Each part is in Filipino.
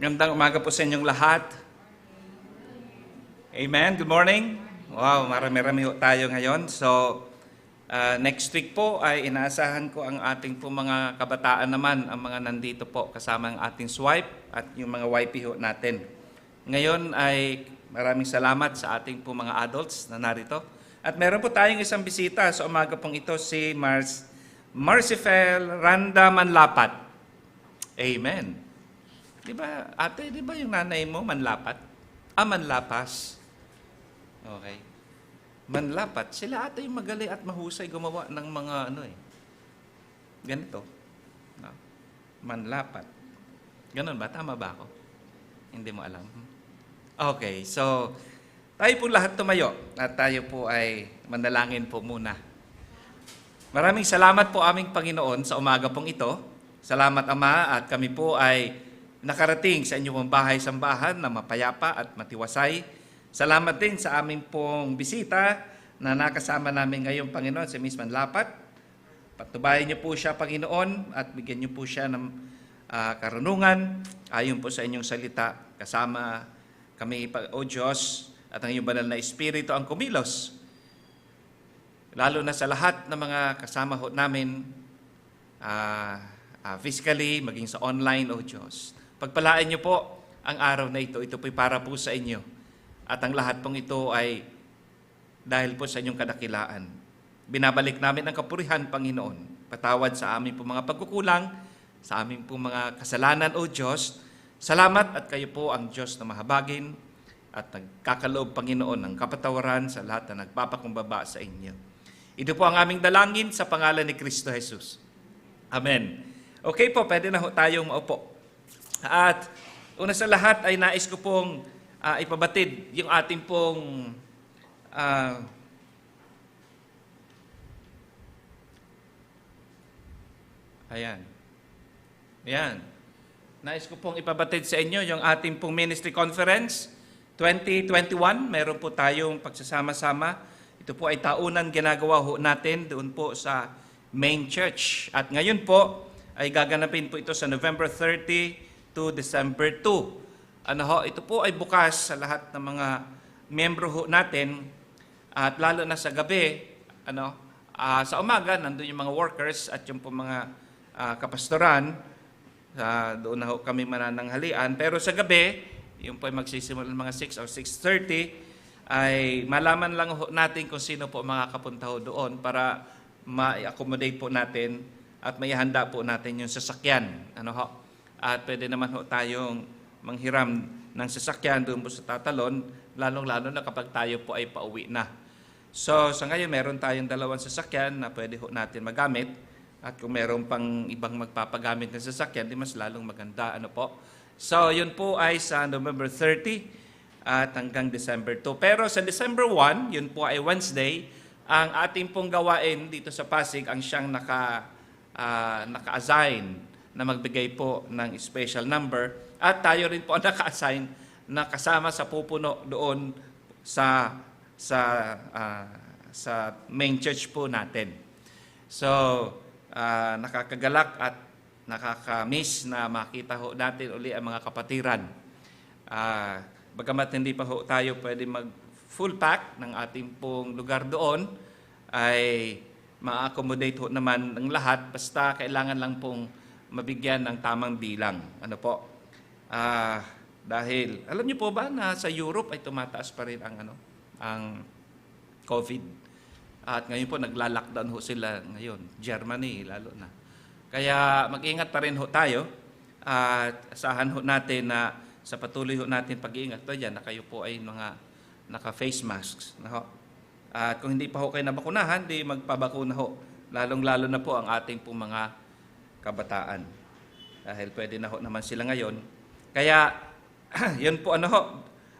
Magandang umaga po sa inyong lahat. Amen. Good morning. Wow, marami-rami tayo ngayon. So, next week po ay inaasahan ko ang ating po mga kabataan naman, ang mga nandito po kasama ang ating swipe at yung mga YP natin. Ngayon ay maraming salamat sa ating po mga adults na narito. At meron po tayong isang bisita sa umaga pong ito, si Marcifel Randa Manlapat. Amen. Di ba, ate, di ba yung nanay mo manlapat? Manlapas. Okay. Manlapat. Sila ate yung magaling at mahusay gumawa ng mga ganito. No? Manlapat. Ganun ba? Tama ba ako? Hindi mo alam. Okay, so tayo po lahat tumayo at tayo po ay manalangin po muna. Maraming salamat po aming Panginoon sa umaga pong ito. Salamat Ama at kami po ay nakarating sa inyong bahay-sambahan na mapayapa at matiwasay. Salamat din sa aming pong bisita na nakasama namin ngayon, Panginoon, si Miss Manlapat. Patubayan niyo po siya, Panginoon, at bigyan niyo po siya ng karunungan ayon po sa inyong salita. Kasama kami, O Diyos, at ang iyong banal na Espiritu ang kumilos. Lalo na sa lahat ng mga kasama namin, physically, maging sa online, O Diyos. Pagpalaan niyo po ang araw na ito. Ito po'y para po sa inyo. At ang lahat pong ito ay dahil po sa inyong kadakilaan. Binabalik namin ang kapurihan, Panginoon. Patawad sa aming po mga pagkukulang, sa aming po mga kasalanan, O Diyos. Salamat at kayo po ang Diyos na mahabagin at nagkakaloob, Panginoon, ng kapatawaran sa lahat na nagpapakumbaba sa inyo. Ito po ang aming dalangin sa pangalan ni Kristo Jesus. Amen. Okay po, pwede na ho tayong maupo. At una sa lahat ay nais ko pong ipabatid yung ating pong ayan. Nais ko pong ipabatid sa inyo yung ating pong ministry conference 2021. Meron po tayong pagsasama-sama. Ito po ay taunan ginagawa ho natin doon po sa main church. At ngayon po ay gaganapin po ito sa November 30 to December 2. Ito po ay bukas sa lahat ng mga miyembro ho natin at lalo na sa gabi, sa umaga nandun yung mga workers at yung po mga kapastoran, doon na ho kami manananghalian. Pero sa gabi, yung po ay magsisimula ng mga 6 or 6:30, ay malaman lang ho natin kung sino po makakapunta ho doon para ma-accommodate po natin at maihanda po natin yung sasakyan. At pwede naman ho tayong manghiram ng sasakyan doon po sa Tatalon, lalong-lalo na kapag tayo po ay pauwi na. So, sa ngayon, meron tayong 2 sasakyan na pwede ho natin magamit. At kung meron pang ibang magpapagamit ng sasakyan, di mas lalong maganda. So, yun po ay sa November 30 at hanggang December 2. Pero sa December 1, yun po ay Wednesday, ang ating pong gawain dito sa Pasig, ang siyang naka-assign na magbigay po ng special number at tayo rin po naka-assign na kasama sa pupuno doon sa main church po natin. So, nakakagalak at nakaka-miss na makita ho natin uli ang mga kapatiran. Bagamat hindi pa ho tayo pwede mag-full pack ng ating pong lugar doon, ay ma-accommodate ho naman ng lahat, basta kailangan lang pong mabigyan ng tamang bilang. Dahil, alam niyo po ba na sa Europe ay tumataas pa rin ang COVID. At ngayon po nagla-lockdown ho sila ngayon. Germany lalo na. Kaya mag-ingat pa rin ho tayo. At asahan ho natin na sa patuloy ho natin pag-iingat to dyan na kayo po ay mga naka-face masks. At kung hindi pa ho kayo nabakunahan, di magpabakuna ho. Lalong-lalo na po ang ating po mga kabataan. Dahil pwede na ho naman sila ngayon. Kaya, yun po ang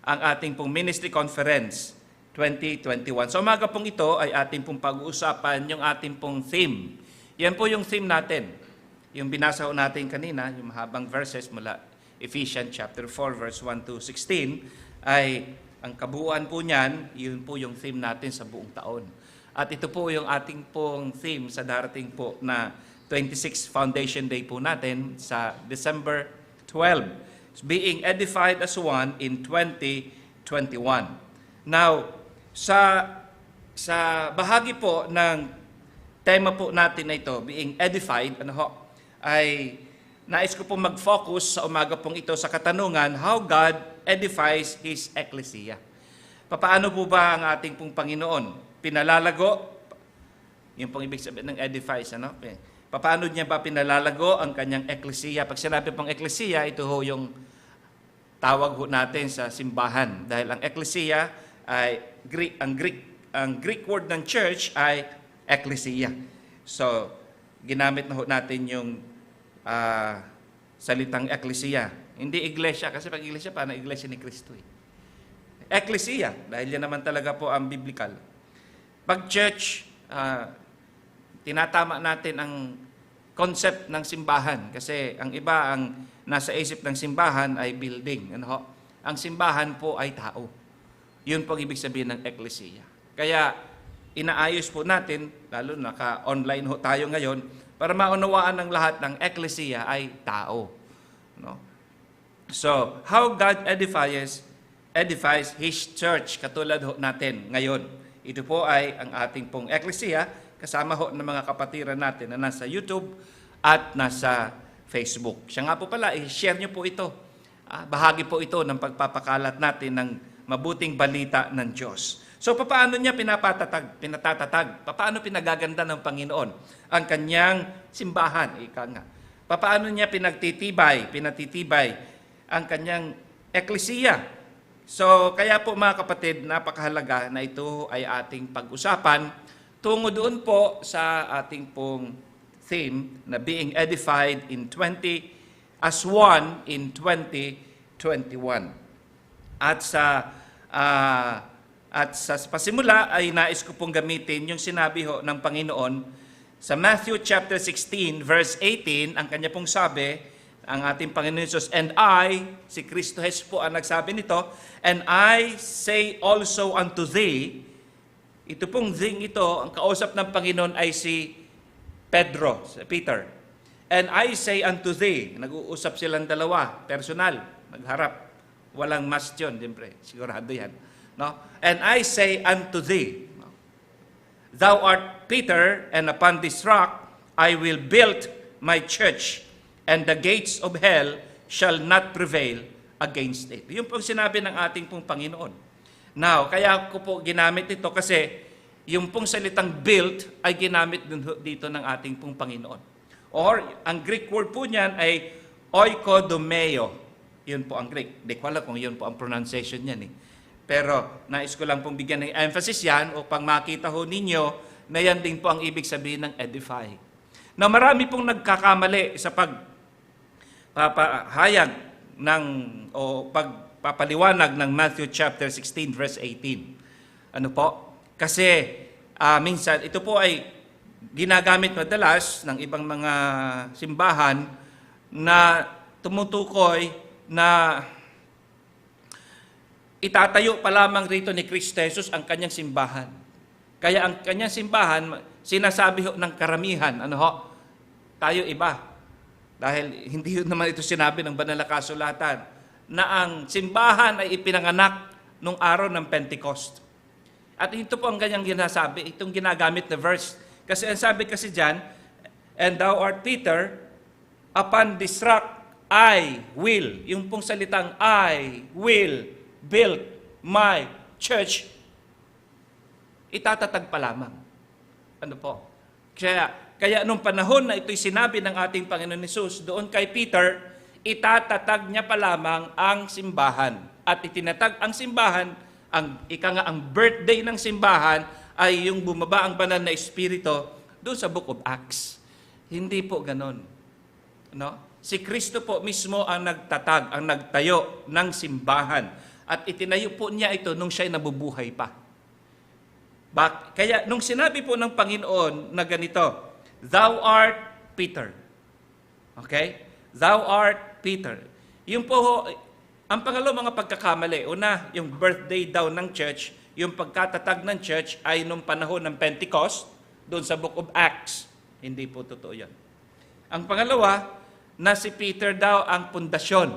ating pong ministry conference 2021. So umaga pong ito ay ating pong pag-uusapan yung ating pong theme. Yan po yung theme natin. Yung binasa ho natin kanina, yung mahabang verses mula Ephesians chapter 4 verse 1 to 16 ay ang kabuuan po niyan, yun po yung theme natin sa buong taon. At ito po yung ating pong theme sa darating po na 26th Foundation Day po natin sa December 12. being edified as one in 2021. Now, sa bahagi po ng tema po natin na ito, being edified, ay nais ko pong mag-focus sa umaga pong ito sa katanungan, how God edifies His ecclesia. Paano po ba ang ating pong Panginoon? Pinalalago? Yung pong ibig sabihin ng edifies, Paano niya ba pinalalago ang kanyang ecclesia? Pag sinabi pong ecclesia, ito ho yung tawag ho natin sa simbahan. Dahil ang ecclesia ay ang Greek word ng church ay ecclesia. So, ginamit na ho natin yung salitang ecclesia. Hindi iglesia, kasi pag iglesia, paano iglesia ni Kristo? Ecclesia, dahil yan naman talaga po ang biblical. Pag church, tinatama natin ang concept ng simbahan kasi ang iba ang nasa isip ng simbahan ay building. Ang simbahan po ay tao. Yun po ang ibig sabihin ng ecclesia. Kaya inaayos po natin, lalo naka-online ho tayo ngayon, para maunawaan ng lahat ng ecclesia ay tao. So, how God edifies His church, katulad ho natin ngayon. Ito po ay ang ating pong ecclesia, kasama ho ng mga kapatiran natin na nasa YouTube at nasa Facebook. Siya nga po pala, i-share nyo po ito. Bahagi po ito ng pagpapakalat natin ng mabuting balita ng Diyos. So, paano niya pinatatatag? Paano pinagaganda ng Panginoon ang kanyang simbahan? Paano niya pinatitibay ang kanyang ecclesia? So, kaya po mga kapatid, napakahalaga na ito ay ating pag-usapan tungo doon po sa ating pong theme na being edified as one in 2021. At sa pasimula ay nais ko pong gamitin yung sinabi ho ng Panginoon sa Matthew chapter 16 verse 18, ang kanya pong sabi, ang ating Panginoon Jesus, and I, si Kristo Jesus po ang nagsabi nito, and I say also unto thee, ito pong thing ito, ang kausap ng Panginoon ay si Pedro, si Peter. And I say unto thee, nag-uusap silang dalawa, personal, nagharap. Walang mask yun, siyempre, sigurado yan. And I say unto thee, thou art Peter, and upon this rock I will build my church, and the gates of hell shall not prevail against it. Yung pong sinabi ng ating pong Panginoon. Now, kaya ko po ginamit ito kasi yung pong salitang built ay ginamit dito ng ating pong Panginoon. Or, ang Greek word po niyan ay oikodomeo. Yun po ang Greek. Di ko alam kung yun po ang pronunciation niyan. Pero, nais ko lang pong bigyan ng emphasis yan upang makita ho ninyo na yan din po ang ibig sabihin ng edify. Na marami pong nagkakamali sa pagpapahayag o pagpapaliwanag ng Matthew chapter 16 verse 18. Kasi minsan ito po ay ginagamit madalas ng ibang mga simbahan na tumutukoy na itatayo pa lamang rito ni Kristo Jesus ang kanyang simbahan. Kaya ang kanyang simbahan, sinasabi ho ng karamihan, tayo iba. Dahil hindi naman ito sinabi ng banal na kasulatan, na ang simbahan ay ipinanganak nung araw ng Pentecost. At ito po ang ganyang ginasabi, itong ginagamit na verse. Kasi ang sabi kasi dyan, and thou art Peter, upon this rock I will, yung pong salitang I will build my church, itatatag pa lamang. Kaya nung panahon na ito'y sinabi ng ating Panginoon Hesus doon kay Peter, itatatag niya pa lamang ang simbahan. At itinatag ang simbahan, ang birthday ng simbahan ay yung bumaba ang banal na Espiritu doon sa Book of Acts. Hindi po ganon. Si Kristo po mismo ang nagtatag, ang nagtayo ng simbahan. At itinayo po niya ito nung siya'y nabubuhay pa. Kaya nung sinabi po ng Panginoon na ganito, thou art Peter. Okay? Thou art Peter. Yung po, ang pangalawa mga pagkakamali, una, yung birthday daw ng church, yung pagkatatag ng church ay nung panahon ng Pentecost, doon sa Book of Acts. Hindi po totoo yan. Ang pangalawa, na si Peter daw ang pundasyon.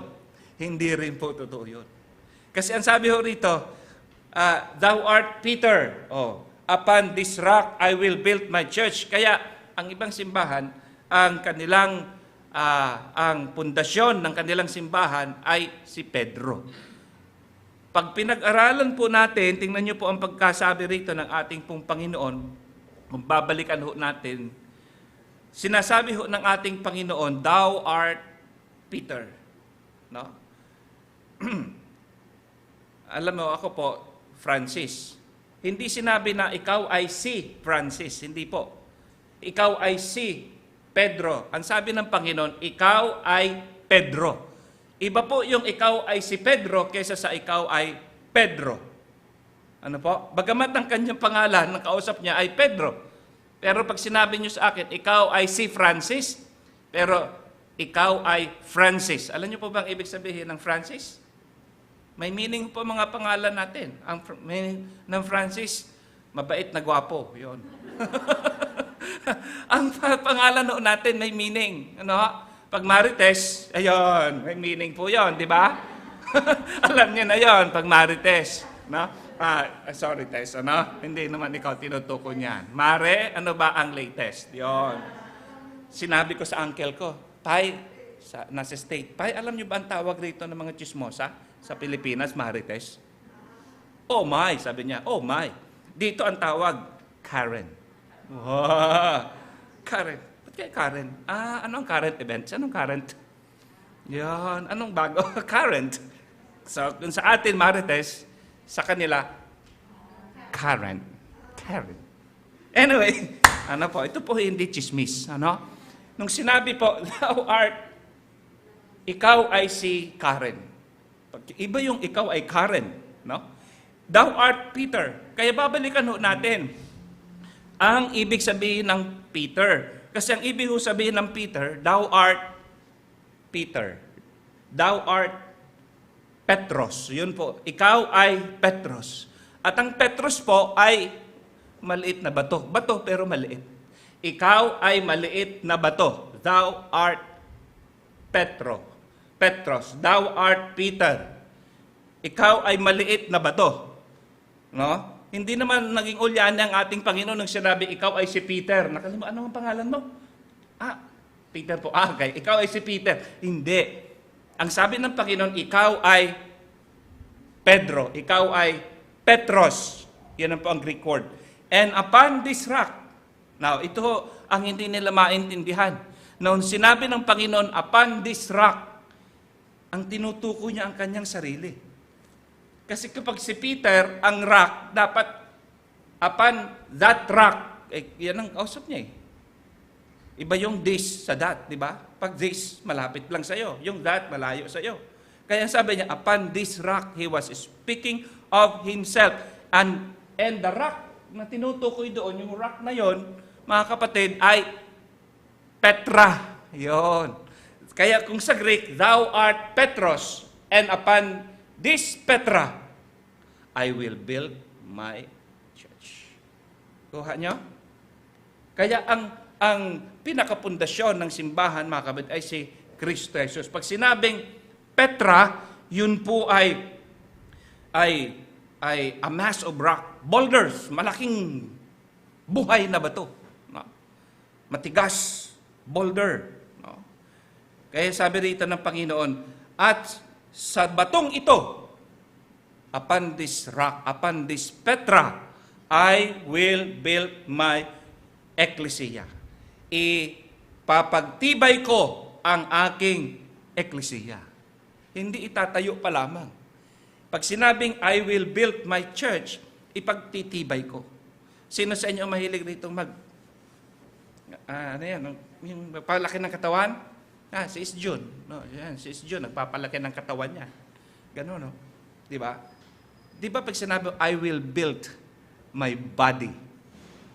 Hindi rin po totoo yun. Kasi ang sabi ho rito, thou art Peter. Upon this rock I will build my church. Kaya ang ibang simbahan, ang kanilang ang pundasyon ng kanilang simbahan ay si Pedro. Pag pinag-aralan po natin, tingnan niyo po ang pagkasabi rito ng ating pong Panginoon, kung babalikan ho natin, sinasabi ho ng ating Panginoon, thou art Peter. No? Alam mo, ako po, Francis. Hindi sinabi na ikaw ay si Francis. Hindi po. Ikaw ay si Pedro. Ang sabi ng Panginoon, ikaw ay Pedro. Iba po yung ikaw ay si Pedro kaysa sa ikaw ay Pedro. Ano po? Bagamat ang kanyang pangalan, ng kausap niya ay Pedro. Pero pag sinabi niyo sa akin, ikaw ay si Francis, pero ikaw ay Francis. Alam niyo po ba ang ibig sabihin ng Francis? May meaning po mga pangalan natin. Ang meaning ng Francis, mabait na gwapo. Yun. Ang pangalan noon natin may meaning. Ano? Pag Marites, ayun, may meaning po yun, di ba? Alam niyo na yun, pag Marites. No? Sorry, Tess, ano? Hindi naman ikaw tinutuko niyan. Mare, ano ba ang latest? Yun. Sinabi ko sa uncle ko, Pai, nasa state, Pai, alam niyo ba ang tawag rito ng mga chismosa sa Pilipinas, Marites? Oh my, sabi niya, oh my. Dito ang tawag, Karen. Wow. Karen. Ba't kaya Karen? Anong current events? Anong current? Yan. Anong bago? Current. So, kung sa atin, Marites, sa kanila, Karen. Karen. Anyway, ano po, ito po hindi chismis. Ano? Nung sinabi po, thou art, ikaw ay si Karen. Iba yung ikaw ay Karen. No? Thou art Peter. Kaya babalikan ho natin ang ibig sabihin ng Peter. Kasi ang ibig sabihin ng Peter, thou art Peter. Thou art Petros. Yun po. Ikaw ay Petros. At ang Petros po ay maliit na bato. Bato pero maliit. Ikaw ay maliit na bato. Thou art Petros. Thou art Peter. Ikaw ay maliit na bato. No? Hindi naman naging ulyani ang ating Panginoon nung sinabi, ikaw ay si Peter. Nakalimutan, ano ang pangalan mo? Peter po. Okay. Ikaw ay si Peter. Hindi. Ang sabi ng Panginoon, ikaw ay Pedro. Ikaw ay Petros. Yan ang po ang Greek word. And upon this rock. Now, ito ang hindi nila maintindihan. Noong sinabi ng Panginoon, upon this rock, ang tinutuko niya ang kanyang sarili. Kasi kapag si Peter, ang rock, dapat upon that rock, yan ang kausap niya Iba yung this sa that, di ba? Pag this, malapit lang sa'yo. Yung that, malayo sa'yo. Kaya sabi niya, upon this rock, he was speaking of himself. And the rock na tinutukoy doon, yung rock na yon, mga kapatid, ay Petra. Yon. Kaya kung sa Greek, thou art Petros, and upon this Petra, I will build my church. Kuha nyo? Kaya ang pinakapundasyon ng simbahan, mga kapatid, ay si Kristo Jesus. Pag sinabing Petra, yun po ay a mass of rock, boulders, malaking buhay na bato. No? Matigas, boulder. No? Kaya sabi rito ng Panginoon, at sa batong ito, upon this rock, upon this Petra, I will build my ecclesia. Ipapagtibay ko ang aking ecclesia. Hindi itatayo pa lamang. Pag sinabing, I will build my church, ipagtitibay ko. Sino sa inyo mahilig rito ano yan, yung palaki ng katawan? Si Isjun. No, yan, si Isjun, nagpapalaki ng katawan niya. Ganun, no? Di ba? Di ba pag sinabi, I will build my body?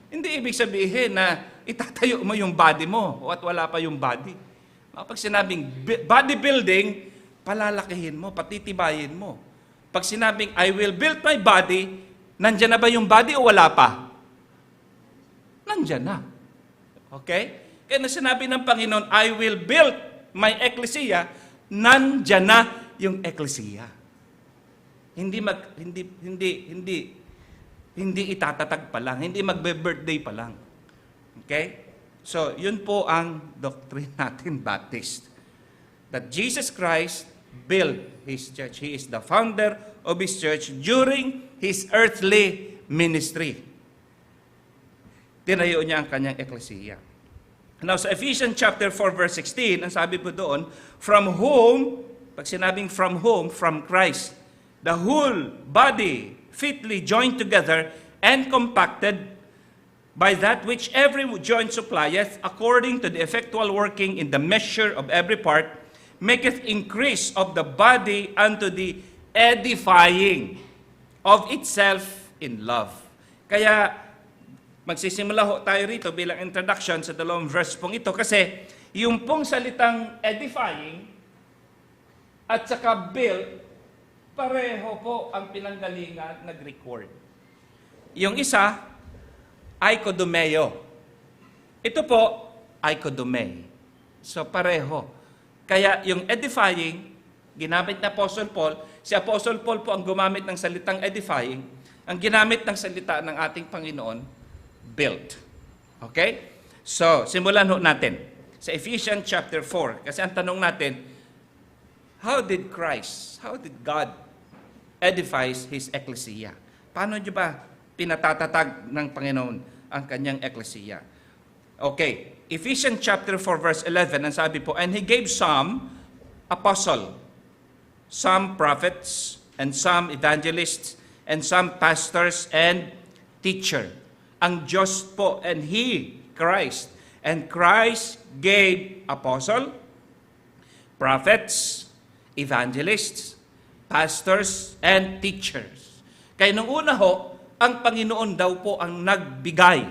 Hindi ibig sabihin na itatayo mo yung body mo at wala pa yung body. Pag sinabing bodybuilding, palalakihin mo, patitibayin mo. Pag sinabing, I will build my body, nandyan na ba yung body o wala pa? Nandyan na. Okay? Kaya na sinabi ng Panginoon, I will build my ecclesia, nandyan na yung eklesiya. Hindi itatatag pa lang, hindi magbe-birthday pa lang. Okay? So, yun po ang doctrine natin, Baptist. That Jesus Christ built His church. He is the founder of His church during His earthly ministry. Tinayo niya ang kanyang eklesiya. Now, sa Ephesians chapter 4, verse 16, ang sabi po doon, from whom, pag sinabing from whom, from Christ, the whole body fitly joined together and compacted by that which every joint supplieth, according to the effectual working in the measure of every part, maketh increase of the body unto the edifying of itself in love. Kaya, magsisimula ho tayo rito bilang introduction sa dalawang verse pong ito kasi yung pong salitang edifying at saka build, pareho po ang pinanggalingan na Greek word. Yung isa, oikodomeo. Ito po, oikodome. So pareho. Kaya yung edifying, ginamit na Apostle Paul, si Apostle Paul po ang gumamit ng salitang edifying, ang ginamit ng salita ng ating Panginoon, built. Okay? So, simulan ho natin sa Ephesians chapter 4. Kasi ang tanong natin, how did God edify His ecclesia? Paano nyo ba pinatatatag ng Panginoon ang kanyang ecclesia? Okay, Ephesians chapter 4 verse 11, ang sabi po, and He gave some apostle, some prophets, and some evangelists, and some pastors and teacher. Ang Diyos po, and He, Christ, and Christ gave apostle, prophets, evangelists, pastors, and teachers. Kaya nung una ho, ang Panginoon daw po ang nagbigay.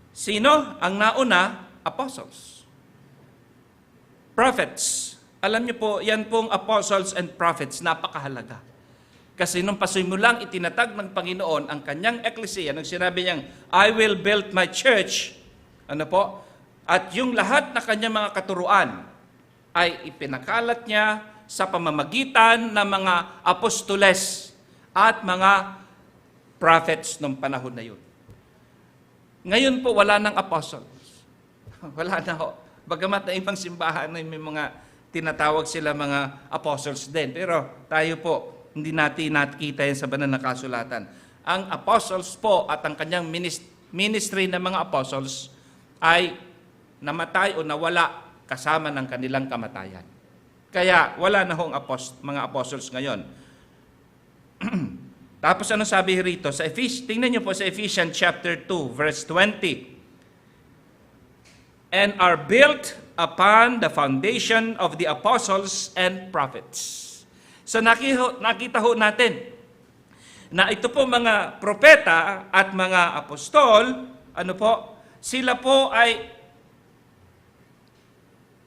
Sino? Ang nauna, apostles. Prophets. Alam niyo po, yan pong apostles and prophets, napakahalaga. Kasi nung pasimulang itinatag ng Panginoon ang kanyang eklesiya, nung sinabi niyang, I will build my church, ano po? At yung lahat na kanyang mga katuruan ay ipinakalat niya sa pamamagitan ng mga apostoles at mga prophets nung panahon na yun. Ngayon po, wala ng apostles. Wala na ho. Bagamat na ibang simbahan may mga tinatawag sila mga apostles din. Pero tayo po, hindi natin nakikita yan sa banal na kasulatan. Ang apostles po at ang kanyang ministry ng mga apostles ay namatay o nawala kasama ng kanilang kamatayan. Kaya wala na hong mga apostles ngayon. Tapos ano sabi rito? Tingnan niyo po sa Ephesians chapter 2, verse 20. And are built upon the foundation of the apostles and prophets. So nakita ho natin na ito po mga propeta at mga apostol, ano po, sila po ay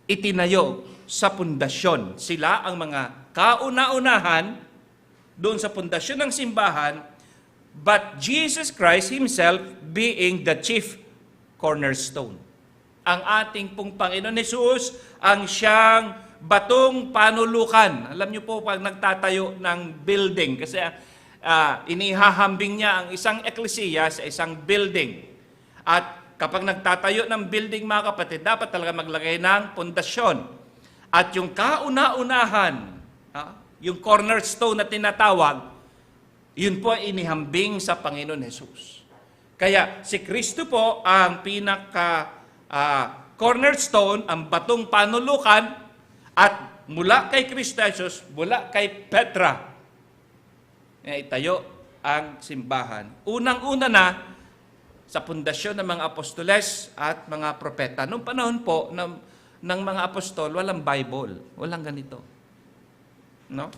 itinayo sa pundasyon. Sila ang mga kauna-unahan doon sa pundasyon ng simbahan, but Jesus Christ Himself being the chief cornerstone. Ang ating pong Panginoon Jesus ang siyang batong panulukan. Alam niyo po, pag nagtatayo ng building, kasi inihahambing niya ang isang eklesiya sa isang building. At kapag nagtatayo ng building, mga kapatid, dapat talaga maglagay ng pundasyon. At yung kauna-unahan, yung cornerstone na tinatawag, yun po ay inihambing sa Panginoon Jesus. Kaya si Kristo po ang cornerstone, ang batong panulukan, at mula kay Kristo Jesus, mula kay Petra, itayo ang simbahan. Unang-una na sa pundasyon ng mga apostoles at mga propeta. Noong panahon po ng mga apostol, walang Bible, walang ganito. No?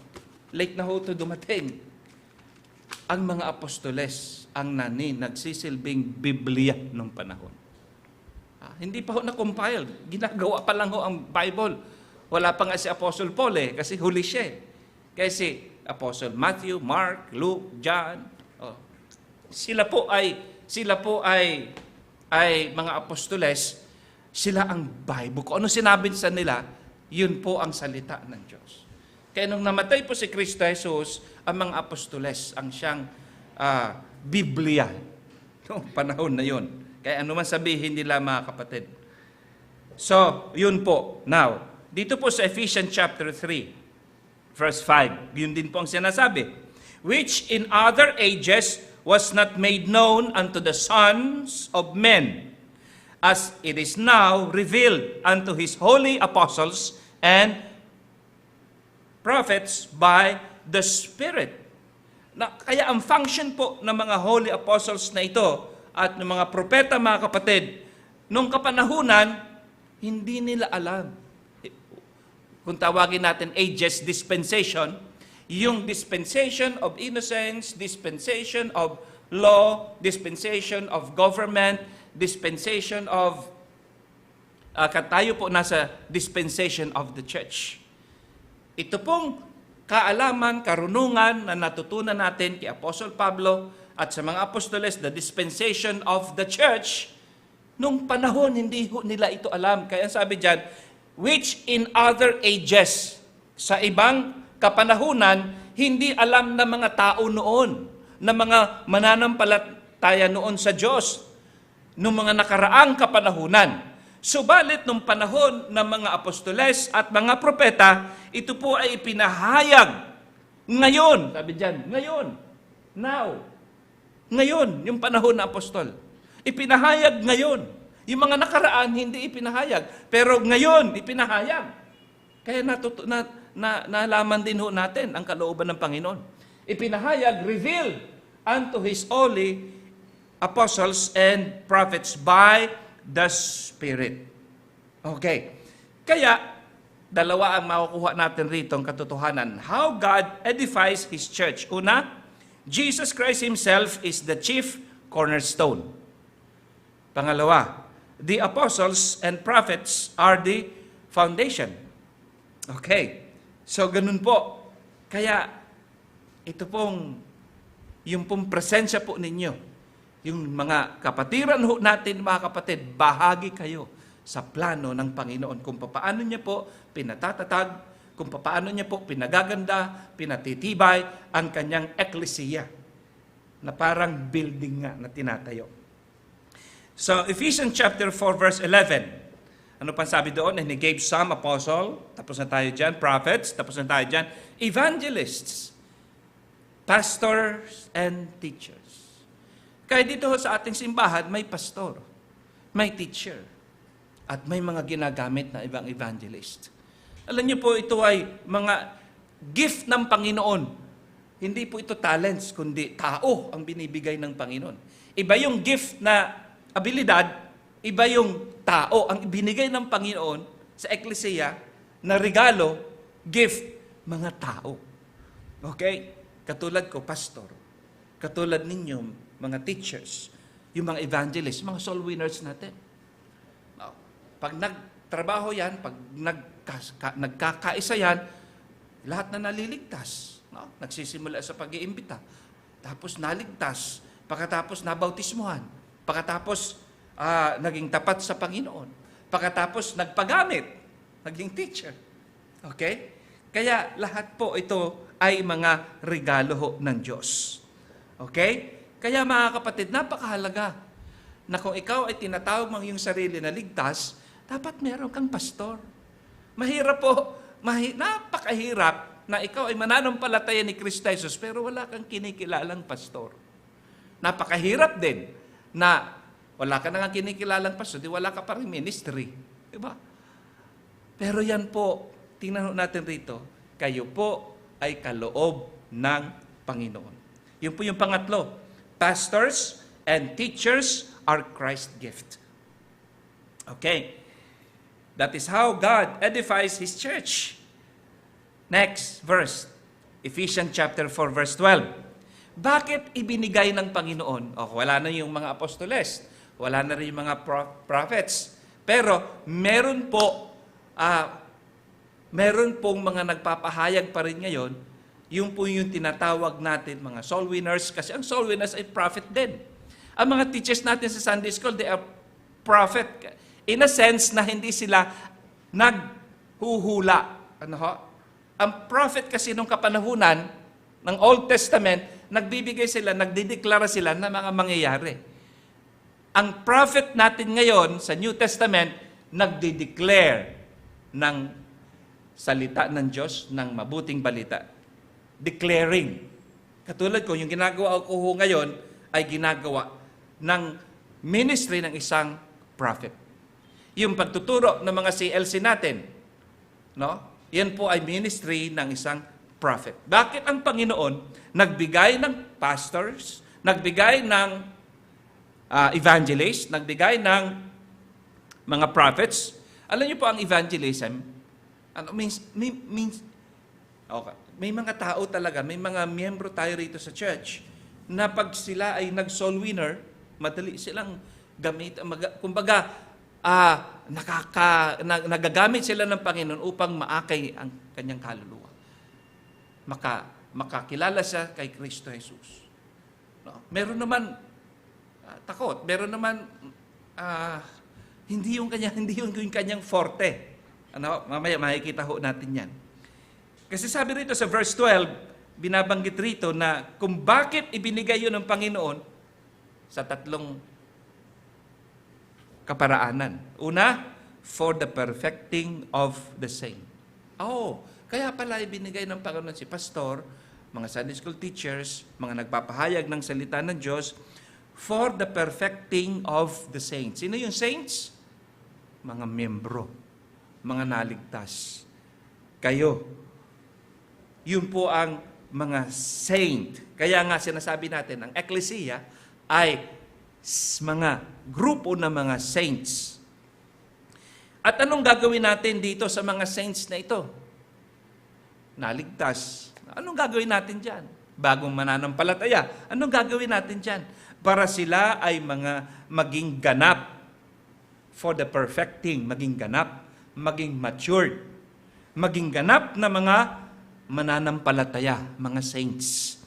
Late na ho ito dumating. Ang mga apostoles ang nagsisilbing Biblia nung panahon. Hindi pa ho na-compile. Ginagawa pa lang ho ang Bible. Wala pa nga si Apostle Paul kasi huli siya. Kasi Apostle Matthew, Mark, Luke, John, sila po ay mga apostoles, sila ang Bible. Kung ano sinabi sa nila, yun po ang salita ng Diyos. Kaya nung namatay po si Kristo Jesus, ang mga apostoles ang siyang Biblia noong panahon na yun. Kaya ano man sabihin nila mga kapatid. So, yun po. Now, dito po sa Ephesians chapter 3, verse 5, yun din po ang sinasabi. Which in other ages was not made known unto the sons of men, as it is now revealed unto his holy apostles and prophets by the Spirit. Kaya ang function po ng mga holy apostles na ito at ng mga propeta, mga kapatid, nung kapanahunan, hindi nila alam. Kung tawagin natin ages dispensation, yung dispensation of innocence, dispensation of law, dispensation of government, dispensation of, tayo po nasa dispensation of the church. Ito pong kaalaman, karunungan na natutunan natin kay Apostle Pablo at sa mga apostoles, the dispensation of the church, nung panahon hindi nila ito alam. Kaya sabi dyan, which in other ages, sa ibang kapanahunan, hindi alam ng mga tao noon, ng mga mananampalataya noon sa Diyos, noong mga nakaraang kapanahunan. Subalit nung panahon ng mga apostoles at mga propeta, ito po ay ipinahayag ngayon. Sabi dyan, ngayon, now. Ngayon, yung panahon ng apostol. Ipinahayag ngayon. Yung mga nakaraan, hindi ipinahayag. Pero ngayon, ipinahayag. Kaya nalaman din ho natin ang kalooban ng Panginoon. Ipinahayag, revealed unto His holy apostles and prophets by the Spirit. Okay. Kaya, dalawa ang makukuha natin rito ang katotohanan. How God edifies His church. Una, Jesus Christ Himself is the chief cornerstone. Pangalawa, the apostles and prophets are the foundation. Okay. So, ganun po. Kaya, ito pong, yung pong presensya po ninyo, yung mga kapatiran ho natin, mga kapatid, bahagi kayo sa plano ng Panginoon. Kung paano niya po pinatatatag, kung paano niya po pinagaganda, pinatitibay ang kanyang eklesiya na parang building nga na tinatayo. So, Ephesians chapter 4, verse 11. Ano pang sabi doon? And He gave some apostle, tapos na tayo dyan, prophets, tapos na tayo dyan, evangelists, pastors, and teachers. Kaya dito sa ating simbahan, may pastor, may teacher, at may mga ginagamit na ibang evangelist. Alam niyo po, ito ay mga gift ng Panginoon. Hindi po ito talents, kundi tao ang binibigay ng Panginoon. Iba yung gift na abilidad, iba yung tao ang binigay ng Panginoon sa eklesiya na regalo, gift, mga tao. Okay? Katulad ko, pastor. Katulad ninyo, mga teachers, yung mga evangelists, mga soul winners natin. Pag nagtrabaho yan, pag nagkakaisa yan, lahat na naliligtas. No? Nagsisimula sa pag-iimbita. Tapos naligtas. Pagkatapos nabautismuhan. Pagkatapos naging tapat sa Panginoon. Pagkatapos nagpagamit. Naging teacher. Okay? Kaya lahat po ito ay mga regalo ho ng Diyos. Okay? Kaya mga kapatid, napakahalaga na kung ikaw ay tinatawag mong iyong sarili na ligtas, dapat meron kang pastor. Mahirap po, napakahirap na ikaw ay mananampalataya ni Kristo Jesus pero wala kang kinikilalang pastor. Napakahirap din na wala ka nang kinikilalang pastor, di wala ka pa rin ministry. Diba? Pero yan po, tingnan natin rito, kayo po ay kaloob ng Panginoon. Yun po yung pangatlo. Pastors and teachers are Christ's gift. Okay. That is how God edifies His church. Next verse. Ephesians chapter 4, verse 12. Bakit ibinigay ng Panginoon? Wala na yung mga apostoles. Wala na rin yung mga prophets. Pero meron pong mga nagpapahayag pa rin ngayon, yung po yung tinatawag natin mga soul winners, kasi ang soul winners ay prophet din. Ang mga teachers natin sa Sunday School, they are prophet. In a sense na hindi sila naghuhula. Ang prophet kasi nung kapanahunan ng Old Testament, nagbibigay sila, nagdideklara sila ng mga mangyayari. Ang prophet natin ngayon sa New Testament, nagdideclare ng salita ng Diyos, ng mabuting balita. Declaring. Katulad ko, yung ginagawa ko ngayon ay ginagawa ng ministry ng isang prophet. Yung pagtuturo ng mga CLC natin, no? Yan po ay ministry ng isang prophet. Bakit ang Panginoon nagbigay ng pastors, nagbigay ng evangelists, nagbigay ng mga prophets? Alam niyo po ang evangelism, okay, may mga tao talaga, may mga miyembro tayo rito sa church na pag sila ay nag-soul winner, madali silang gamit, kumbaga, nagagamit sila ng Panginoon upang maakay ang kanyang kaluluwa. Makakilala siya kay Kristo Jesus. No? Meron naman takot, meron naman hindi yung kanyang forte. Mamaya makikita ho natin 'yan. Kasi sabi rito sa verse 12, binabanggit rito na kung bakit ibinigay yun ng Panginoon sa tatlong kaparaanan. Una, for the perfecting of the saint. Kaya pala ibinigay ng Panginoon si pastor, mga Sunday school teachers, mga nagpapahayag ng salita ng Diyos, for the perfecting of the saints. Sino yung saints? Mga miyembro, mga naligtas. Kayo. Yun po ang mga saint. Kaya nga sinasabi natin, ang ecclesia ay mga grupo ng mga saints. At anong gagawin natin dito sa mga saints na ito? Naligtas. Anong gagawin natin dyan? Bagong mananampalataya. Anong gagawin natin dyan? Para sila ay maging ganap. For the perfecting, maging ganap, maging matured, maging ganap na mga mananampalataya, mga saints.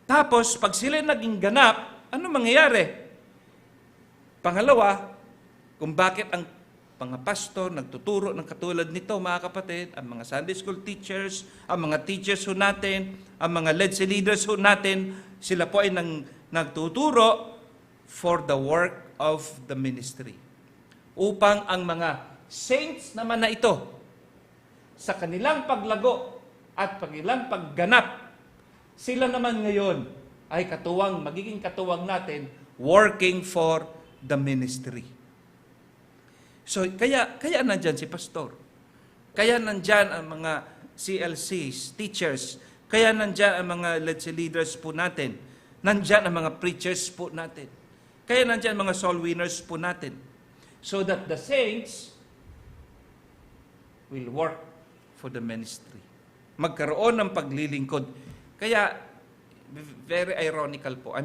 Tapos, pag sila naging ganap, ano mangyayari? Pangalawa, kung bakit ang mga pastor nagtuturo ng katulad nito, mga kapatid, ang mga Sunday school teachers, ang mga teachers ho natin, ang mga leaders ho natin, sila po ay nagtuturo for the work of the ministry. Upang ang mga saints naman na ito, sa kanilang paglago at kanilang pagganap, sila naman ngayon ay magiging katuwang natin, working for the ministry. So, kaya nandyan si pastor. Kaya nandyan ang mga CLCs, teachers. Kaya nandyan ang mga leaders po natin. Nandyan ang mga preachers po natin. Kaya nandyan ang mga soul winners po natin. So that the saints will work for the ministry. Magkaroon ng paglilingkod. Kaya, very ironical po.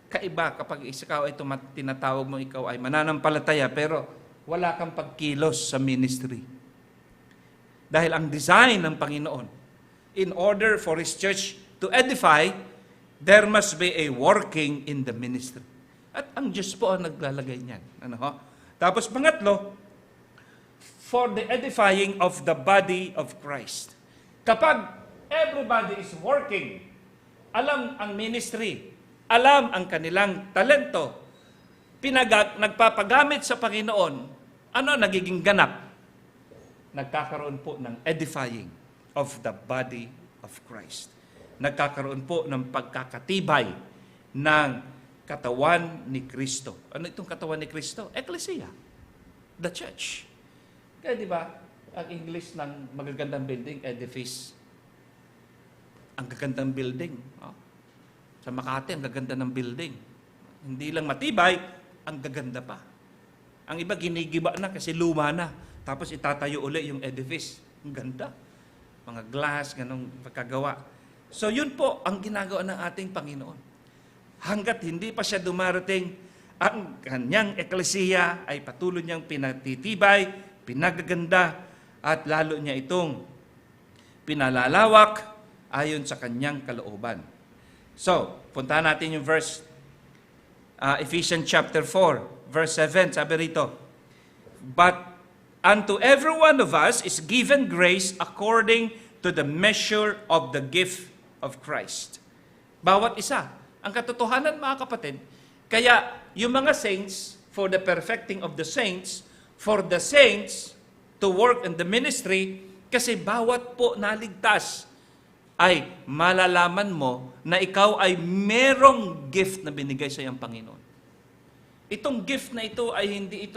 Kaiba kapag ikaw ay tinatawag mo ikaw ay mananampalataya pero wala kang pagkilos sa ministry. Dahil ang design ng Panginoon, in order for His church to edify, there must be a working in the ministry. At ang Diyos po ang naglalagay niyan. Tapos pangatlo, for the edifying of the body of Christ. Kapag everybody is working, alam ang ministry, alam ang kanilang talento, nagpapagamit sa Panginoon, ano nagiging ganap? Nagkakaroon po ng edifying of the body of Christ. Nagkakaroon po ng pagkakatibay ng katawan ni Kristo. Ano itong katawan ni Kristo? Ecclesia. The church. Kaya di ba, ang English ng magagandang building, edifice. Ang gagandang building. Sa Makati, ang gaganda ng building. Hindi lang matibay, ang gaganda pa. Ang iba ginigiba na kasi luma na. Tapos itatayo uli yung edifice. Ang ganda. Mga glass, ganong pagkagawa. So yun po ang ginagawa ng ating Panginoon. Hanggat hindi pa siya dumarating, ang kanyang eklesiya ay patuloy niyang pinatitibay, pinagaganda, at lalo niya itong pinalalawak ayon sa kanyang kalooban. So, puntahan natin yung verse, Ephesians chapter 4, verse 7, sabi rito, but Unto every one of us is given grace according to the measure of the gift of Christ. Bawat isa. Ang katotohanan, mga kapatid, kaya yung mga saints, for the perfecting of the saints, for the saints to work in the ministry, kasi bawat po naligtas ay malalaman mo na ikaw ay merong gift na binigay sa iyong Panginoon. Itong gift na ito ay hindi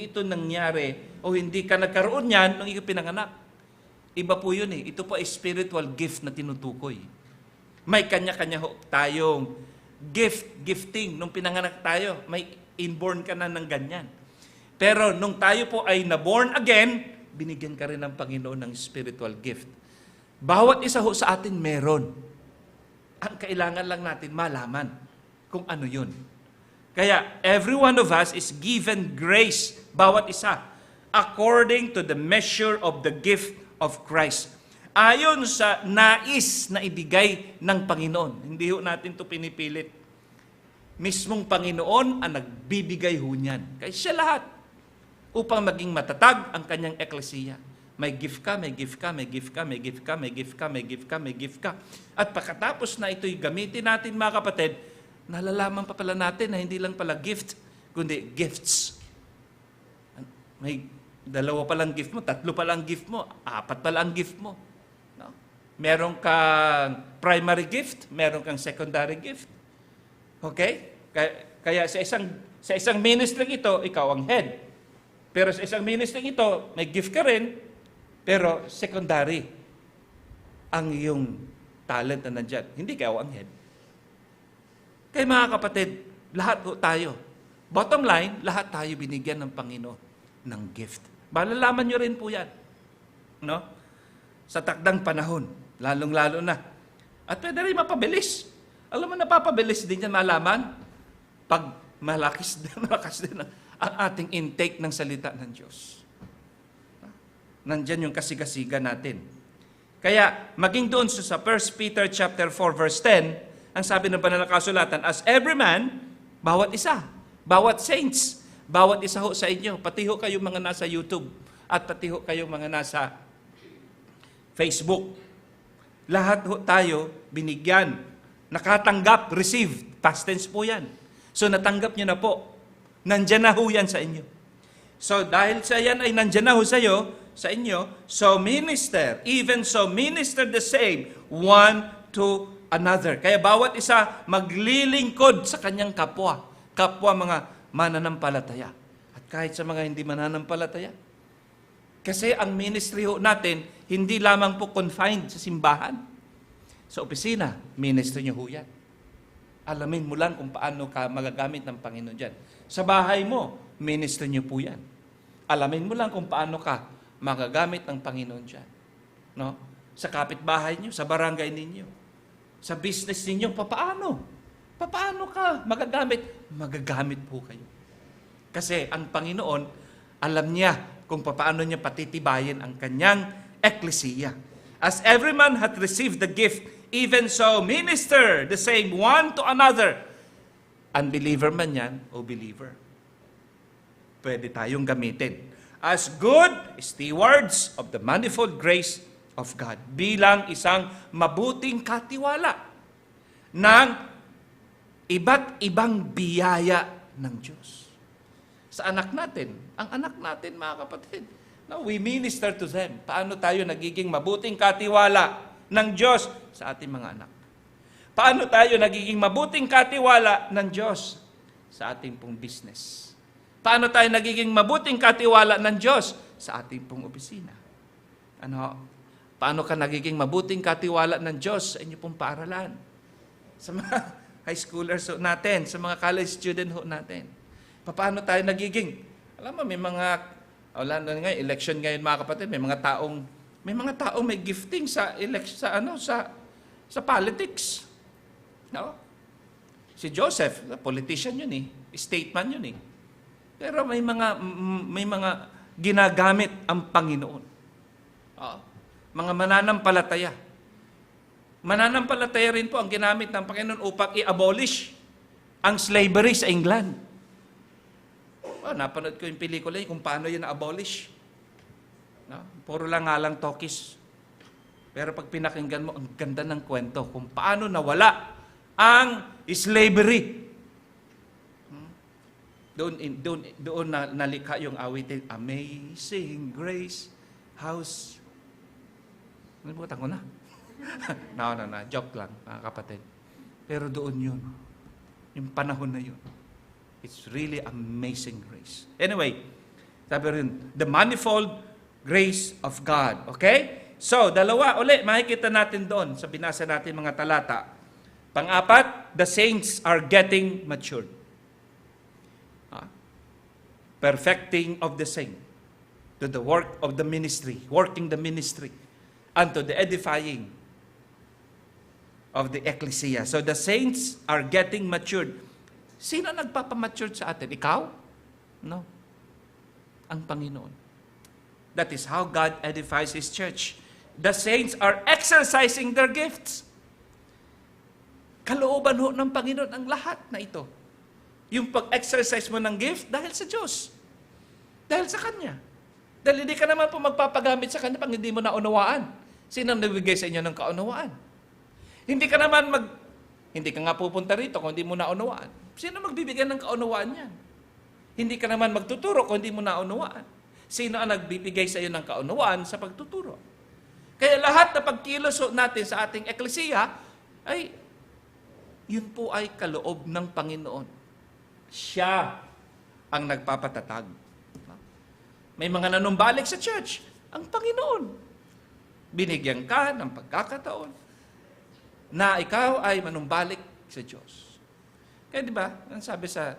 ito nangyari o hindi ka nagkaroon niyan nung ikaw pinanganak. Iba po yun eh. Ito po ay spiritual gift na tinutukoy. May kanya-kanya tayong gifting. Nung pinanganak tayo, may inborn ka na ng ganyan. Pero nung tayo po ay na-born again, binigyan ka rin ng Panginoon ng spiritual gift. Bawat isa ho sa atin meron. Ang kailangan lang natin malaman kung ano yun. Kaya, every one of us is given grace, bawat isa, according to the measure of the gift of Christ. Ayon sa nais na ibigay ng Panginoon. Hindi ho natin ito pinipilit. Mismong Panginoon ang nagbibigay ho niyan. Kaya siya lahat. Upang maging matatag ang kanyang eklesiya. May gift ka, may gift ka, may gift ka, may gift ka, may gift ka, may gift ka, may gift ka. At pagkatapos na ito'y gamitin natin, mga kapatid, nalalaman pa pala natin na hindi lang pala gift, kundi gifts. May 2 palang gift mo, 3 palang gift mo, 4 palang gift mo. No? Meron kang primary gift, meron kang secondary gift. Okay? Kaya sa isang ministry ito, ikaw ang head. Pero sa isang ministry ito, may gift ka rin, pero secondary ang iyong talent na nandyan. Hindi ikaw ang head. Kaya mga kapatid, lahat po tayo. Bottom line, lahat tayo binigyan ng Panginoon ng gift. Malalaman nyo rin po yan. No? Sa takdang panahon, lalong-lalo na. At pwede rin mapabilis. Alam mo, napapabilis din yan malaman pag malakas din ang ating intake ng salita ng Diyos. Nandyan yung kasigasiga natin. Kaya, maging doon sa 1 Peter chapter 4 verse 10, ang sabi ng banal na kasulatan, as every man, bawat isa, bawat saints, bawat isa ho sa inyo, pati ho kayong mga nasa YouTube, at pati ho kayong mga nasa Facebook. Lahat ho tayo binigyan, nakatanggap, received, past tense po yan. So natanggap nyo na po, nandyan na ho yan sa inyo. So dahil sa yan ay nandyan na ho sa inyo, so minister, even so minister the same, one to another. Kaya bawat isa maglilingkod sa kanyang kapwa mga mananampalataya. At kahit sa mga hindi mananampalataya. Kasi ang ministry ho natin, hindi lamang po confined sa simbahan. Sa opisina, ministry nyo ho yan. Alamin mo lang kung paano ka magagamit ng Panginoon dyan. Sa bahay mo, ministry nyo po yan. Alamin mo lang kung paano ka magagamit ng Panginoon dyan. No? Sa kapitbahay nyo, sa barangay ninyo. Sa business ninyo, papaano? Papaano ka magagamit? Magagamit po kayo. Kasi ang Panginoon, alam niya kung papaano niya patitibayin ang kanyang eklesiya. As every man hath received the gift, even so minister the same one to another. Unbeliever man yan o believer. Pwede tayong gamitin. As good stewards of the manifold grace of God, bilang isang mabuting katiwala ng iba't ibang biyaya ng Diyos. Sa anak natin, ang anak natin, mga kapatid, now we minister to them. Paano tayo nagiging mabuting katiwala ng Diyos sa ating mga anak? Paano tayo nagiging mabuting katiwala ng Diyos sa ating pong business? Paano tayo nagiging mabuting katiwala ng Diyos sa ating pong opisina? Ano? Paano ka nagiging mabuting katiwala ng Diyos sa inyo pong paaralan? Sa mga high schoolers natin, sa mga college student natin. Paano tayo nagiging, alam mo, may mga, wala na ngayon, election ngayon mga kapatid, may mga taong may gifting sa election, sa politics. No? Si Joseph, politician yun statesman yun Pero may mga ginagamit ang Panginoon. Mga mananampalataya. Mananampalataya rin po ang ginamit ng Panginoon upang i-abolish ang slavery sa England. Napanood ko yung pelikula kung paano yun na-abolish. No? Puro lang nga lang talkies. Pero pag pinakinggan mo, ang ganda ng kwento kung paano nawala ang slavery. Doon nalikha yung awitin, Amazing Grace, House. Nalimutan ko na. No, joke lang, mga kapatid. Pero doon yun. Yung panahon na yun. It's really amazing grace. Anyway, sabi rin, the manifold grace of God. Okay? So, dalawa uli, makikita natin doon sa binasa natin mga talata. Pang-apat, the saints are getting matured. Perfecting of the saint to the work of the ministry, working the ministry, unto the edifying of the ecclesia. So the saints are getting matured. Sino nagpapamatured sa atin? Ikaw? No. Ang Panginoon. That is how God edifies His church. The saints are exercising their gifts. Kalooban ho ng Panginoon ang lahat na ito. Yung pag-exercise mo ng gift dahil sa Diyos. Dahil sa Kanya. Dahil hindi ka naman po magpapagamit sa Kanya pag hindi mo naunawaan. Sino ang nagbigay sa inyo ng kaunawaan? Hindi ka nga pupunta rito kung hindi mo naunawaan. Sino magbibigay ng kaunawaan yan? Hindi ka naman magtuturo kung hindi mo naunawaan. Sino ang nagbibigay sa iyo ng kaunawaan sa pagtuturo? Kaya lahat na pagkilos natin sa ating eklesiya, ay, yun po ay kaloob ng Panginoon. Siya ang nagpapatatag. May mga nanumbalik sa church, ang Panginoon. Binigyan ka ng pagkakataon na ikaw ay manumbalik sa Diyos. Kaya di ba, ang sabi sa,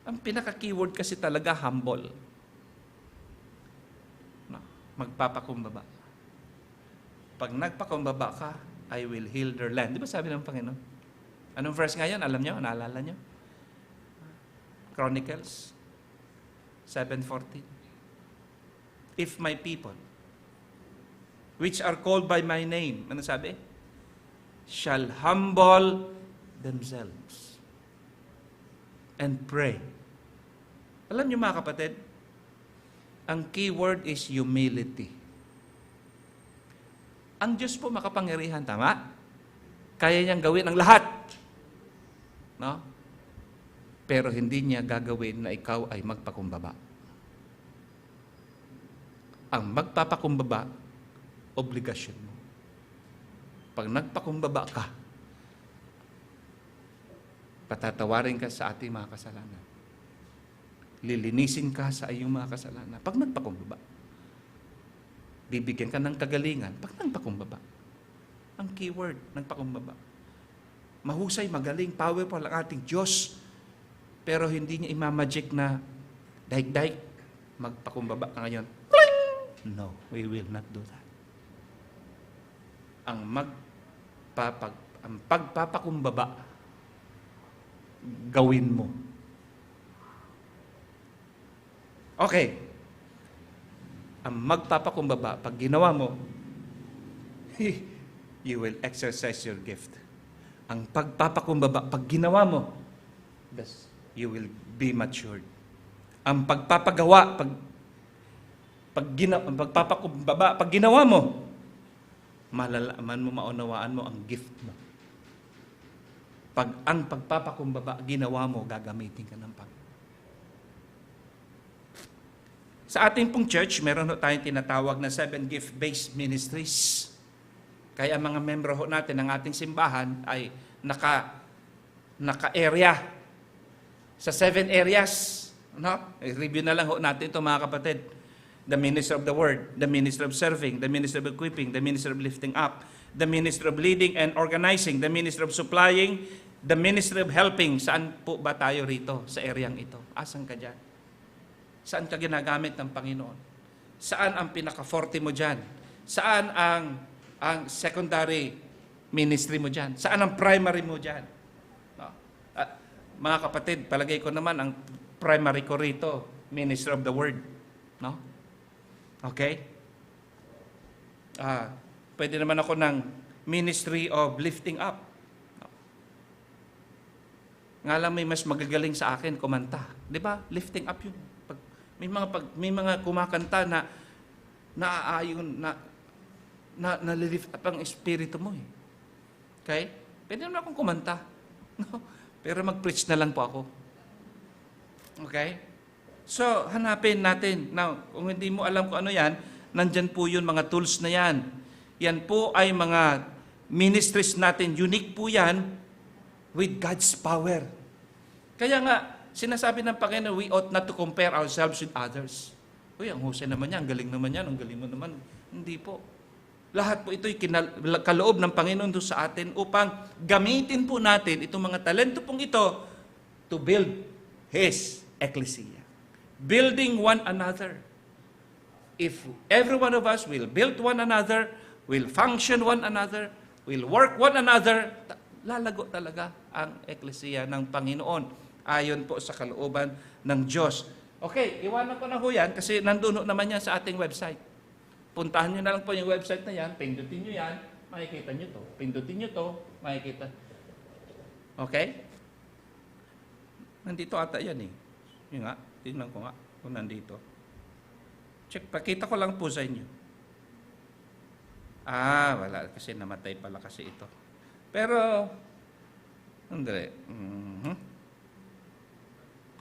ang pinaka-keyword kasi talaga, humble. Magpapakumbaba. Pag nagpakumbaba ka, I will heal their land. Di ba sabi ng Panginoon? Anong verse ngayon? Alam nyo? Naalala nyo? Chronicles 7:14. If my people, which are called by my name, ano sabi? Shall humble themselves and pray. Alam niyo mga kapatid, ang keyword is humility. Ang Diyos po makapangyarihan, tama? Kaya niyang gawin ang lahat. No? Pero hindi niya gagawin na ikaw ay magpakumbaba. Ang magpapakumbaba, obligasyon mo. Pag nagpakumbaba ka, patatawarin ka sa ating mga kasalanan. Lilinisin ka sa iyong mga kasalanan. Pag nagpakumbaba, bibigyan ka ng kagalingan. Pag nagpakumbaba, ang keyword, nagpakumbaba. Mahusay, magaling, powerful ang ating Diyos. Pero hindi niya imamagic na daig-daig, magpakumbaba ka ngayon. No, we will not do that. Ang pagpapakumbaba, gawin mo. Okay. Ang magpapakumbaba, pag ginawa mo, you will exercise your gift. Ang pagpapakumbaba, pag ginawa mo, you will be matured. Ang pagpapagawa, pagpapakumbaba, pag ginawa mo, malalaman mo, maunawaan mo ang gift mo. Pag ang pagpapakumbaba, ginawa mo, gagamitin ka ng Panginoon. Sa ating pong church, meron tayong tinatawag na 7 gift-based ministries. Kaya mga membro natin ng ating simbahan ay naka-area sa 7 areas. No? I-review na lang natin ito mga kapatid. The ministry of the word, the ministry of serving, the ministry of equipping, the ministry of lifting up, the ministry of leading and organizing, the ministry of supplying, the ministry of helping. Saan po ba tayo rito sa areang ito? Asan ka dyan? Saan ka ginagamit ng Panginoon? Saan ang pinaka-forte mo dyan? Saan ang secondary ministry mo dyan? Saan ang primary mo dyan? No? Mga kapatid, palagay ko naman ang primary ko rito, ministry of the word. No? Okay? Pwede naman ako ng ministry of lifting up. No? Nga lang may mas magagaling sa akin kumanta. Di ba? Lifting up yun. May mga kumakanta na naaayon, nalilift up ang espiritu mo eh. Okay? Pwede naman akong kumanta. No? Pero mag-preach na lang po ako. Okay? So, hanapin natin. Now, kung hindi mo alam kung ano yan, nandyan po yun, mga tools na yan. Yan po ay mga ministries natin. Unique po yan with God's power. Kaya nga, sinasabi ng Panginoon, we ought not to compare ourselves with others. Uy, ang husay naman yan, ang galing naman yan, ang galing mo naman. Hindi po. Lahat po ito'y kaloob ng Panginoon doon sa atin upang gamitin po natin itong mga talento pong ito to build His ecclesia. Building one another. If every one of us will build one another, will function one another, will work one another, lalago talaga ang ecclesia ng Panginoon ayon po sa kalooban ng Diyos. Okay, iwanan ko na ho yan kasi nandun naman yan sa ating website. Puntahan nyo na lang po yung website na yan, pindutin nyo yan, makikita nyo to. Pindutin nyo to, makikita. Okay? Nandito ata yan eh. Yun nga, tingnan ko nga kung nandito. Check, pakita ko lang po sa inyo. Wala kasi namatay pala kasi ito. Pero, hindi.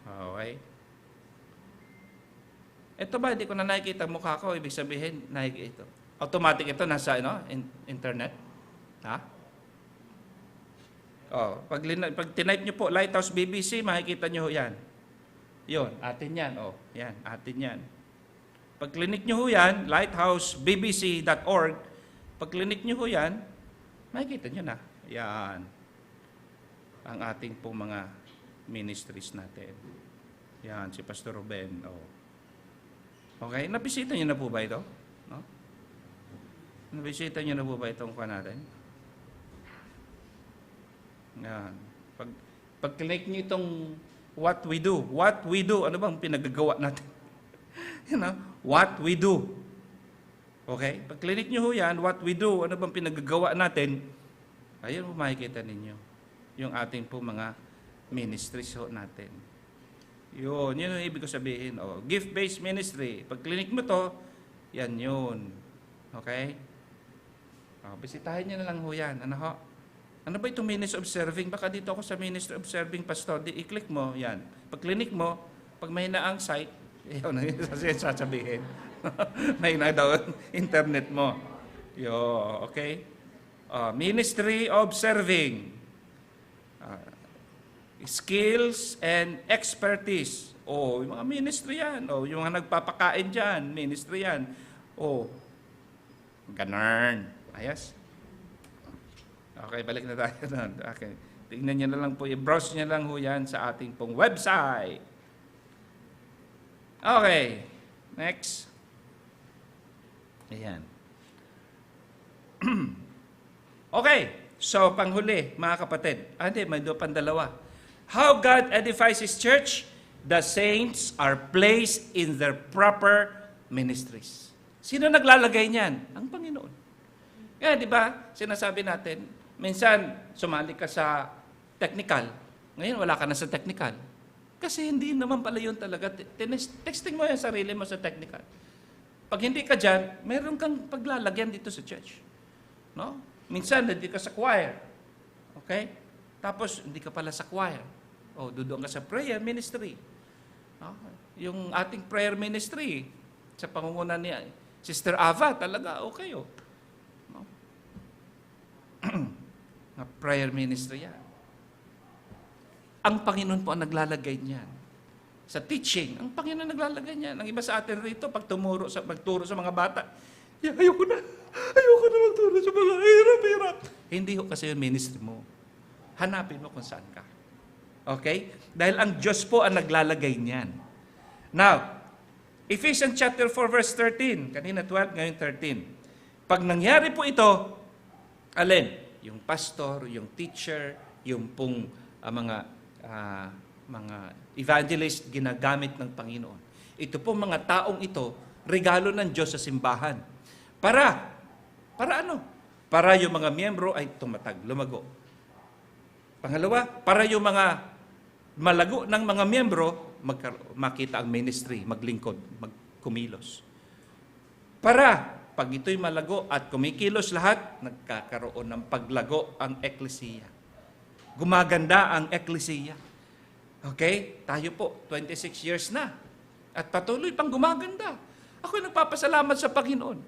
Okay. Ito ba, hindi ko na nakikita mukha ko, ibig sabihin, nakikita ito. Automatic ito, nasa internet. Ha? Pag tinype nyo po, Lighthouse BBC, makikita nyo yan. Yun, atin yan. Yan, atin yan. Pag clinic nyo yan, lighthousebbc.org, pag clinic nyo yan, makikita nyo na. Yan. Ang ating po mga ministries natin. Yan, si Pastor Ruben. Okay, nabisita niyo na po ba ito? No? Nabisita niyo na po ba itong kuha natin? Yan. Pag-click niyo itong what we do, ano bang pinagagawa natin? What we do. Okay? Pag-click niyo ho yan, what we do, ano bang pinagagawa natin? Ayun po makikita ninyo. Yung ating po mga ministries ho natin. Yun yung ibig ko sabihin. Gift-based ministry. Pag clinic mo to, yan yun. Okay? Bisitahin nyo na lang ho yan. Ano ba itong ministry of serving? Baka dito ako sa ministry of serving, pastor. I-click mo, yan. Pag clinic mo, pag may na ang site, yun, sasabihin. May na daw internet mo. Okay? Ministry of serving. Skills and expertise. Yung mga ministry yan. Yung mga nagpapakain dyan, ministry yan. Ganun. Ayos? Okay, balik na tayo doon. Okay. Tingnan nyo na lang po, i-browse nyo lang ho yan sa ating pong website. Okay. Next. Ayan. Okay. So, panghuli, mga kapatid. May pandalawa. How God edifies His church, the saints are placed in their proper ministries. Sino naglalagay niyan? Ang Panginoon. Kaya di ba, sinasabi natin, minsan sumali ka sa technical, ngayon wala ka na sa technical. Kasi hindi naman pala yun talaga. Texting mo yung sarili mo sa technical. Pag hindi ka dyan, meron kang paglalagyan dito sa church. No? Minsan, hindi ka sa choir. Okay? Tapos, hindi ka pala sa choir. Doon ka sa prayer ministry. Yung ating prayer ministry, sa pangunguna ni Sister Ava, talaga okay. Prayer ministry yan. Ang Panginoon po ang naglalagay niyan. Sa teaching, ang Panginoon naglalagay niyan. Ang iba sa atin rito, pag magturo sa mga bata, ayoko na magturo sa mga hirap. Hindi ho kasi yung ministry mo. Hanapin mo kung saan ka. Okay? Dahil ang Diyos po ang naglalagay niyan. Now, Ephesians chapter 4 verse 13. Kanina 12, ngayon 13. Pag nangyari po ito, alin? Yung pastor, yung teacher, yung pong mga evangelist ginagamit ng Panginoon. Ito po mga taong ito, regalo ng Diyos sa simbahan. Para ano? Para yung mga miyembro ay tumatag, lumago. Pangalawa, para yung mga malago ng mga miyembro, makita ang ministry, maglingkod, magkumilos. Para pag ito'y malago at kumikilos lahat, nagkakaroon ng paglago ang eklesiya. Gumaganda ang eklesiya. Okay? Tayo po, 26 years na. At patuloy pang gumaganda. Ako'y nagpapasalamat sa Panginoon.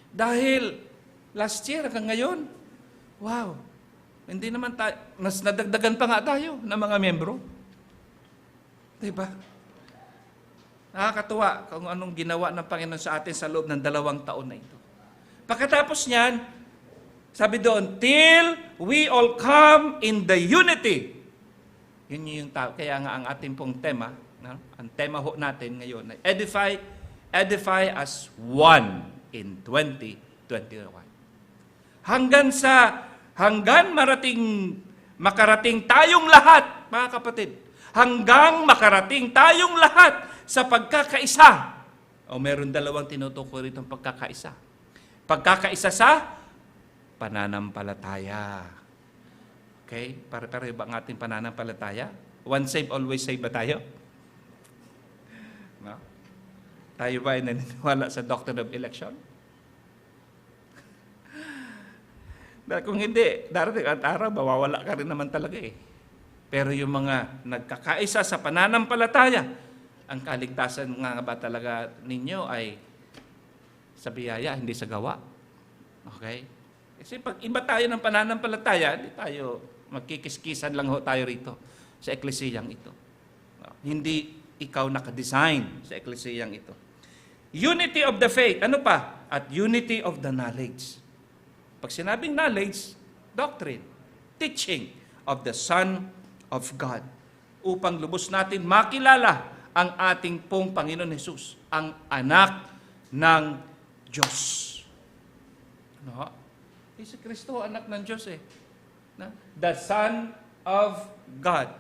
Dahil last year hanggang ngayon, wow, hindi naman tayo, mas nadagdagan pa nga tayo ng mga membro. Diba? Nakakatuwa kung anong ginawa ng Panginoon sa atin sa loob ng 2 taon na ito. Pagkatapos niyan, sabi doon, till we all come in the unity. Yun yung tao. Kaya nga ang ating pong tema, no? Ang tema ho natin ngayon, edify as one in 2021. Hanggang makarating tayong lahat, mga kapatid, hanggang makarating tayong lahat sa pagkakaisa. O meron 2 tinutukoy rito ang pagkakaisa. Pagkakaisa sa pananampalataya. Okay? Pare-pareho ba ang ating pananampalataya? Once saved, always saved ba tayo? No? Tayo ba ay naniniwala sa doctrine of election? Dahil kung hindi, darating at araw, mawawala ka rin naman talaga eh. Pero yung mga nagkakaisa sa pananampalataya, ang kaligtasan nga ba talaga ninyo ay sa biyaya, hindi sa gawa. Okay? Kasi pag iba tayo ng pananampalataya, hindi tayo magkikiskisan lang ho tayo rito sa eklesiyang ito. Hindi ikaw nakadesign sa eklesiyang ito. Unity of the faith. Ano pa? At unity of the knowledge. Pag sinabing knowledge, doctrine, teaching of the Son of God. Upang lubos natin makilala ang ating pong Panginoon Jesus, ang anak ng Diyos. No? Si Kristo, anak ng Diyos eh. The Son of God.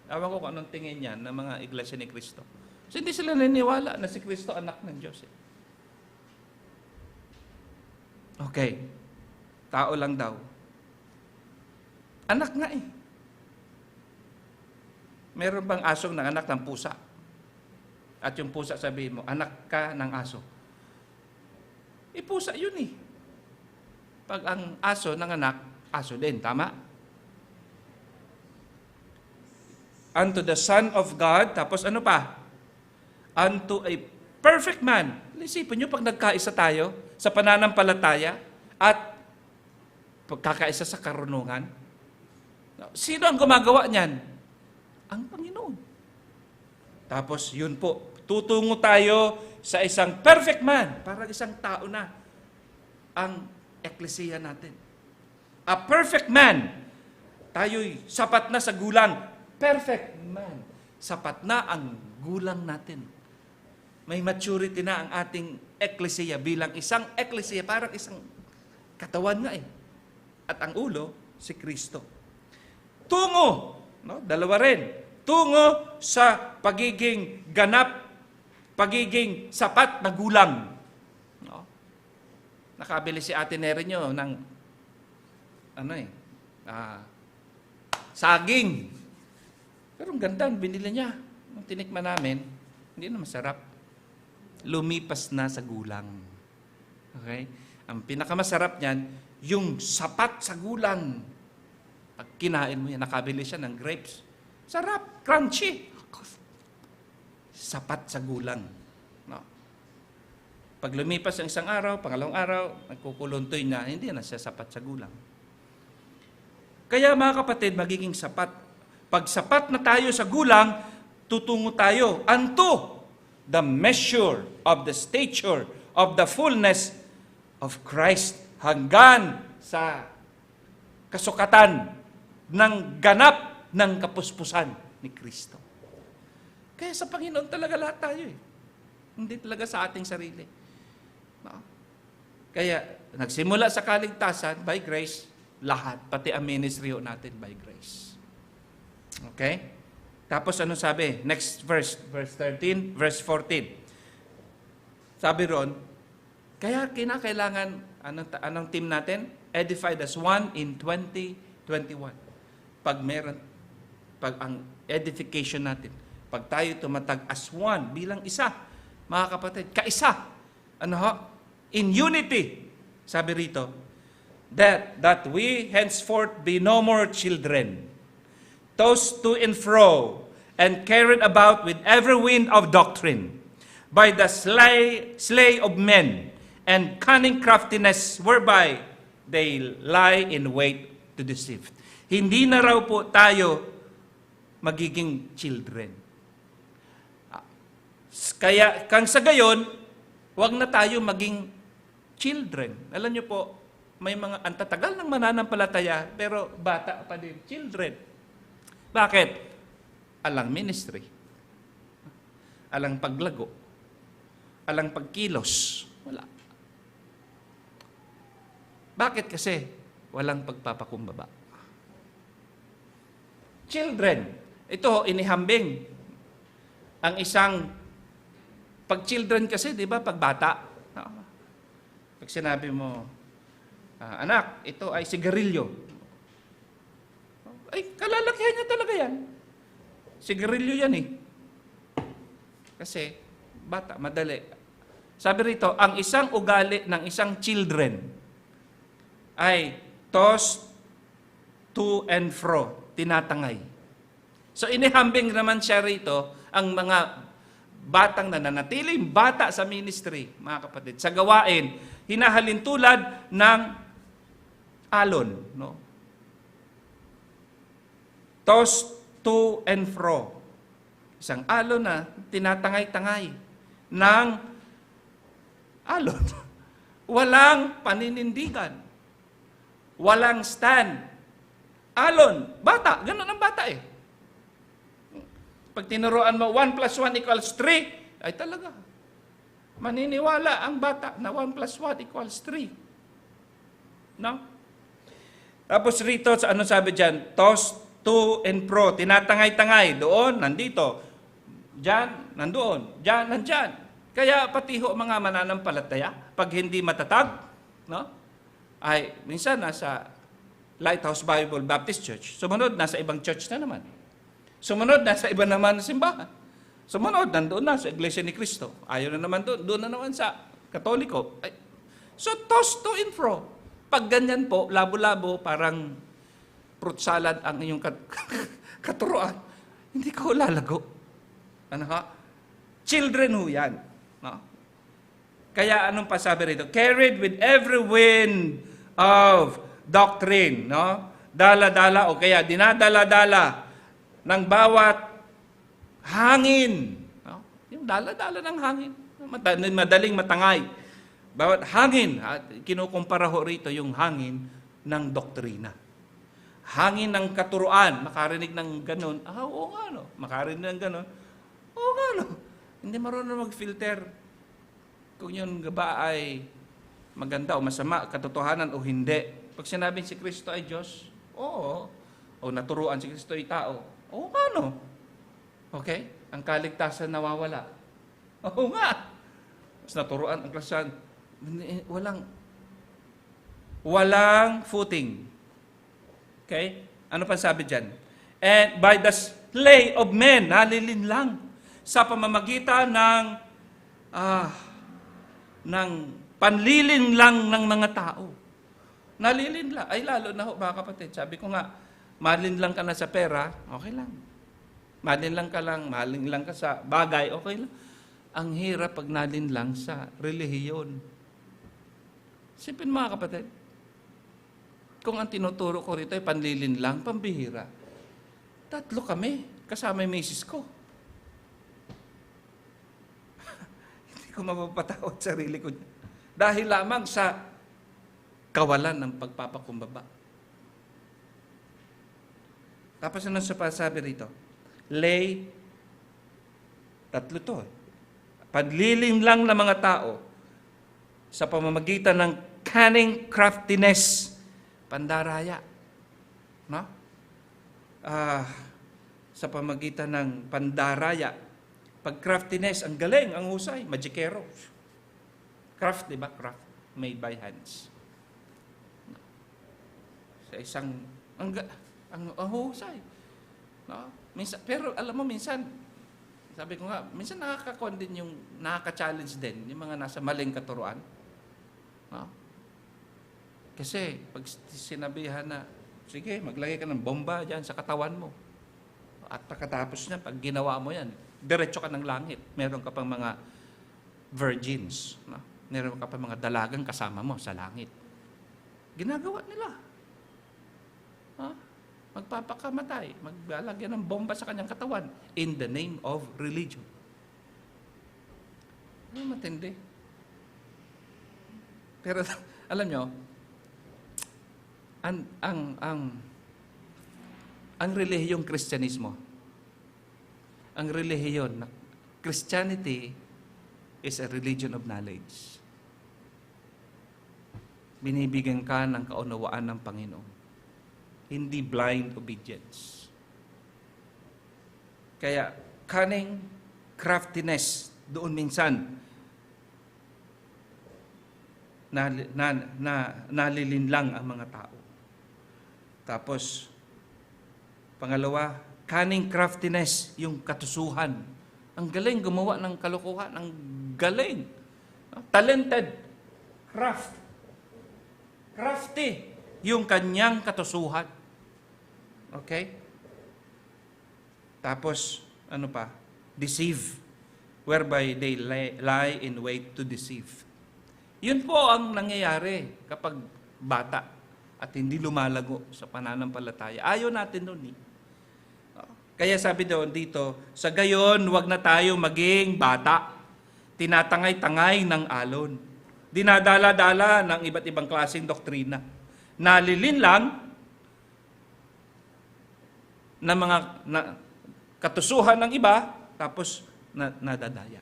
Awan ko kung anong tingin niyan ng mga iglesia ni Kristo. Kasi hindi sila naniniwala na si Kristo anak ng Diyos eh. Okay. Tao lang daw. Anak nga eh. Meron bang asong nanganak ng pusa? At yung pusa sabihin mo, anak ka ng aso. Pusa yun eh. Pag ang aso nanganak, aso din. Tama? Unto the Son of God, tapos ano pa? Unto a perfect man. Isipin nyo, pag nagkaisa tayo sa pananampalataya at pagkakaisa sa karunungan, sino ang gumagawa niyan? Ang Panginoon. Tapos yun po, tutungo tayo sa isang perfect man, parang isang tao na ang eklesiya natin. A perfect man. Tayo'y sapat na sa gulang. Perfect man. Sapat na ang gulang natin. May maturity na ang ating eklesiya bilang isang eklesiya, parang isang katawan nga eh. At ang ulo, si Kristo. Tungo, no? 2 rin. Tungo sa pagiging ganap, pagiging sapat na gulang. No? Nakabili si Ate Neri nyo ng saging. Pero ang ganda, binili niya. Nung tinikman namin, hindi na masarap. Lumipas na sa gulang. Okay? Ang pinakamasarap niyan, yung sapat sa gulang. Pag kinain mo yan, nakabili siya ng grapes. Sarap, crunchy. Sapat sa gulang. No? Pag lumipas ang isang araw, pangalawang araw, nagkukuluntoy na, hindi na siya sapat sa gulang. Kaya mga kapatid, magiging sapat. Pag sapat na tayo sa gulang, tutungo tayo unto the measure of the stature of the fullness of Christ. Hanggang sa kasukatan ng ganap ng kapuspusan ni Kristo. Kaya sa Panginoon talaga lahat tayo eh. Hindi talaga sa ating sarili. No? Kaya nagsimula sa kaligtasan by grace, lahat, pati ang ministry natin by grace. Okay? Tapos ano sabi? Next verse 13, verse 14. Sabi ron, kaya kinakailangan, anong team natin? Edified as one in 2021. Pag ang edification natin, pag tayo tumatag as one, bilang isa, mga kapatid, kaisa. Ano ho? In unity, sabi rito, that we henceforth be no more children, tossed to and fro, and carried about with every wind of doctrine, by the slay of men, and cunning craftiness, whereby they lie in wait to deceive. Hindi na raw po tayo magiging children. Kaya, kang sa gayon, huwag na tayo maging children. Alam niyo po, may mga antatagal ng mananampalataya, pero bata pa din, children. Bakit? Alang ministry. Alang paglago. Alang pagkilos. Wala. Bakit kasi? Walang pagpapakumbaba. Children. Ito, inihambing. Ang isang, pag children kasi, di ba, pag bata. Pag sinabi mo, anak, ito ay sigarilyo. Ay, kalalakihan niya talaga yan. Sigarilyo yan eh. Kasi, bata, madali. Sabi rito, ang isang ugali ng isang children ay tossed to and fro, tinatangay. So, inihambing naman siya rito ang mga batang nananatiling bata sa ministry, mga kapatid. Sa gawain, hinahalin tulad ng alon, no? Tossed to and fro. Isang alon na tinatangay-tangay ng alon. Walang paninindigan. Walang stand. Alon. Bata. Ganun ang bata eh. Pag tinuruan mo 1 plus 1 equals 3, ay talaga. Maniniwala ang bata na 1 plus 1 equals 3. No? Tapos rito, ano sabi dyan? Toss to and fro. Tinatangay-tangay. Doon, nandito. Diyan, nandoon. Diyan, nandyan. Kaya pati ho mga mananampalataya, pag hindi matatag, no? Ay, minsan nasa Lighthouse Bible Baptist Church. Sumunod, nasa ibang church na naman. Sumunod, nasa iba naman na simbahan. Sumunod, nandoon na sa Iglesia ni Cristo. Ayaw na naman doon. Doon na naman sa Katoliko. Ay, so, toss to and fro. Pag ganyan po, labo-labo, parang fruit salad ang inyong katuruan, hindi ko lalago. Ano ha? Children ho yan. No? Kaya anong pasabi rito? Carried with every wind of doctrine. No? Dala-dala o kaya dinadala-dala ng bawat hangin. No? Yung dala-dala ng hangin. Madaling matangay. Bawat hangin. Kinukumpara ho rito yung hangin ng doktrina. Hangin ng katuruan. Makarinig ng ganun. Oo nga no. Makarinig ng ganun. Oo nga no. Hindi marunong mag-filter kung yung ba ay maganda o masama, katotohanan o hindi. Pag sinabing si Kristo ay Diyos, oo. O naturuan si Kristo ay tao, oo nga no. Okay? Ang kaligtasan nawawala. Oo nga. Mas naturuan ang klasan. Walang footing. Okay? Ano pa sabi dyan? And by the slay of men, nalilinlang sa pamamagitan ng panlilinlang ng mga tao. Nalilinlang. Ay, lalo na ho, mga kapatid. Sabi ko nga, malinlang ka na sa pera, okay lang. Malinlang ka sa bagay, okay lang. Ang hirap pag nalinlang sa relihiyon. Sipin mga kapatid, kung ang tinuturo ko rito ay panlilinlang, pambihira. 3 kami, kasama yung misis ko. Hindi ko mapapatawad sarili ko. Dahil lamang sa kawalan ng pagpapakumbaba. Tapos ano sa pasabi rito? Lay, 3 to. Panlilinlang ng mga tao sa pamamagitan ng cunning craftiness, pandaraya. No? Sa pamagitan ng pandaraya. Pag craftiness, ang galing, ang husay, magikero. Craft, di ba? Craft, made by hands. Sa isang, ang husay. No? Minsan, pero alam mo, minsan, Sabi ko nga, minsan nakaka-con din yung, nakaka-challenge din, yung mga nasa maling katuruan. No? Kasi, pag sinabihan na, sige, maglagay ka ng bomba dyan sa katawan mo. At pagkatapos niya, pag ginawa mo yan, diretso ka ng langit. Meron ka pang mga virgins. No? Meron ka pang mga dalagang kasama mo sa langit. Ginagawa nila. Ha? Magpapakamatay, maglalagyan ng bomba sa kanyang katawan in the name of religion. Ano matindi? Pero alam nyo, ang relihiyong Kristyanismo, ang relihiyon, Christianity is a religion of knowledge. Binibigyan ka ng kaunawaan ng Panginoon. Hindi blind obedience. Kaya, cunning, craftiness, doon minsan, nalilinlang ang mga tao. Tapos, pangalawa, cunning craftiness, yung katusuhan. Ang galing gumawa ng kalokohan, ang galing. Talented, crafty, yung kanyang katusuhan. Okay? Tapos, ano pa? Deceive, whereby they lie in wait to deceive. Yun po ang nangyayari kapag bata at hindi lumalago sa pananampalataya. Ayaw natin nun eh. Kaya sabi doon dito, sa gayon, huwag na tayo maging bata. Tinatangay-tangay ng alon. Dinadala-dala ng iba't ibang klaseng doktrina. Nalilinlang ng mga katusuhan ng iba, tapos nadadaya.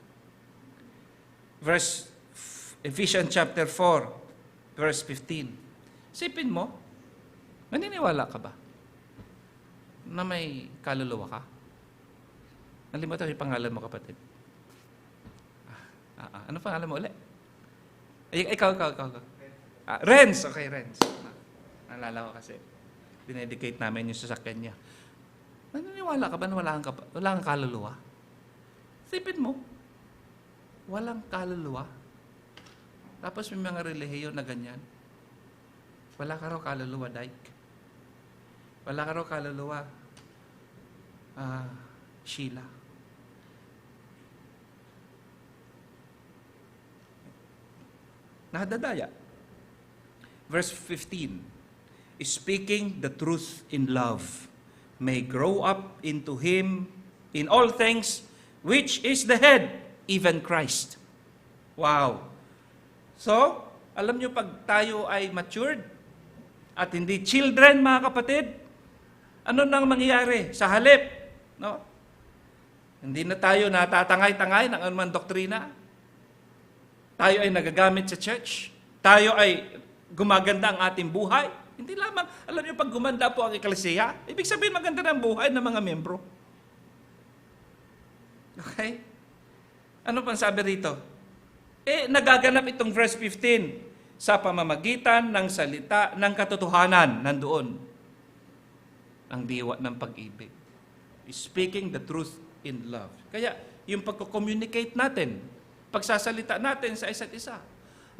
Ephesians chapter 4, verse 15. Sipin mo, maniniwala ka ba na may kaluluwa ka? Nalimutan yung pangalan mo, kapatid. Ano pangalan mo ulit? Ikaw. Renz. Okay, Renz. Naalala ko kasi. Dinedicate namin yung sasakyan niya. Naniniwala ka ba na wala kang kaluluwa? Sipin mo, walang kaluluwa. Tapos may mga relihiyon na ganyan. Wala ka raw kaluluwa, Dike. Wala ka raw kaluluwa, Sheila. Nadadaya. Verse 15, speaking the truth in love, may grow up into Him in all things, which is the head, even Christ. Wow! So, alam nyo, pag tayo ay matured, at hindi children, mga kapatid, ano nang mangyayari? Sa halip, no? Hindi na tayo natatangay-tangay ng anumang doktrina. Tayo ay nagagamit sa church. Tayo ay gumaganda ang ating buhay. Hindi lamang, alam niyo, pag gumanda po ang eklesiya, ibig sabihin maganda ng buhay ng mga membro. Okay? Ano pang sabi rito? Nagaganap itong verse 15 sa pamamagitan ng salita ng katotohanan nandoon. Ang diwa ng pag-ibig. Speaking the truth in love. Kaya, yung pagko-communicate natin, pagsasalita natin sa isa't isa,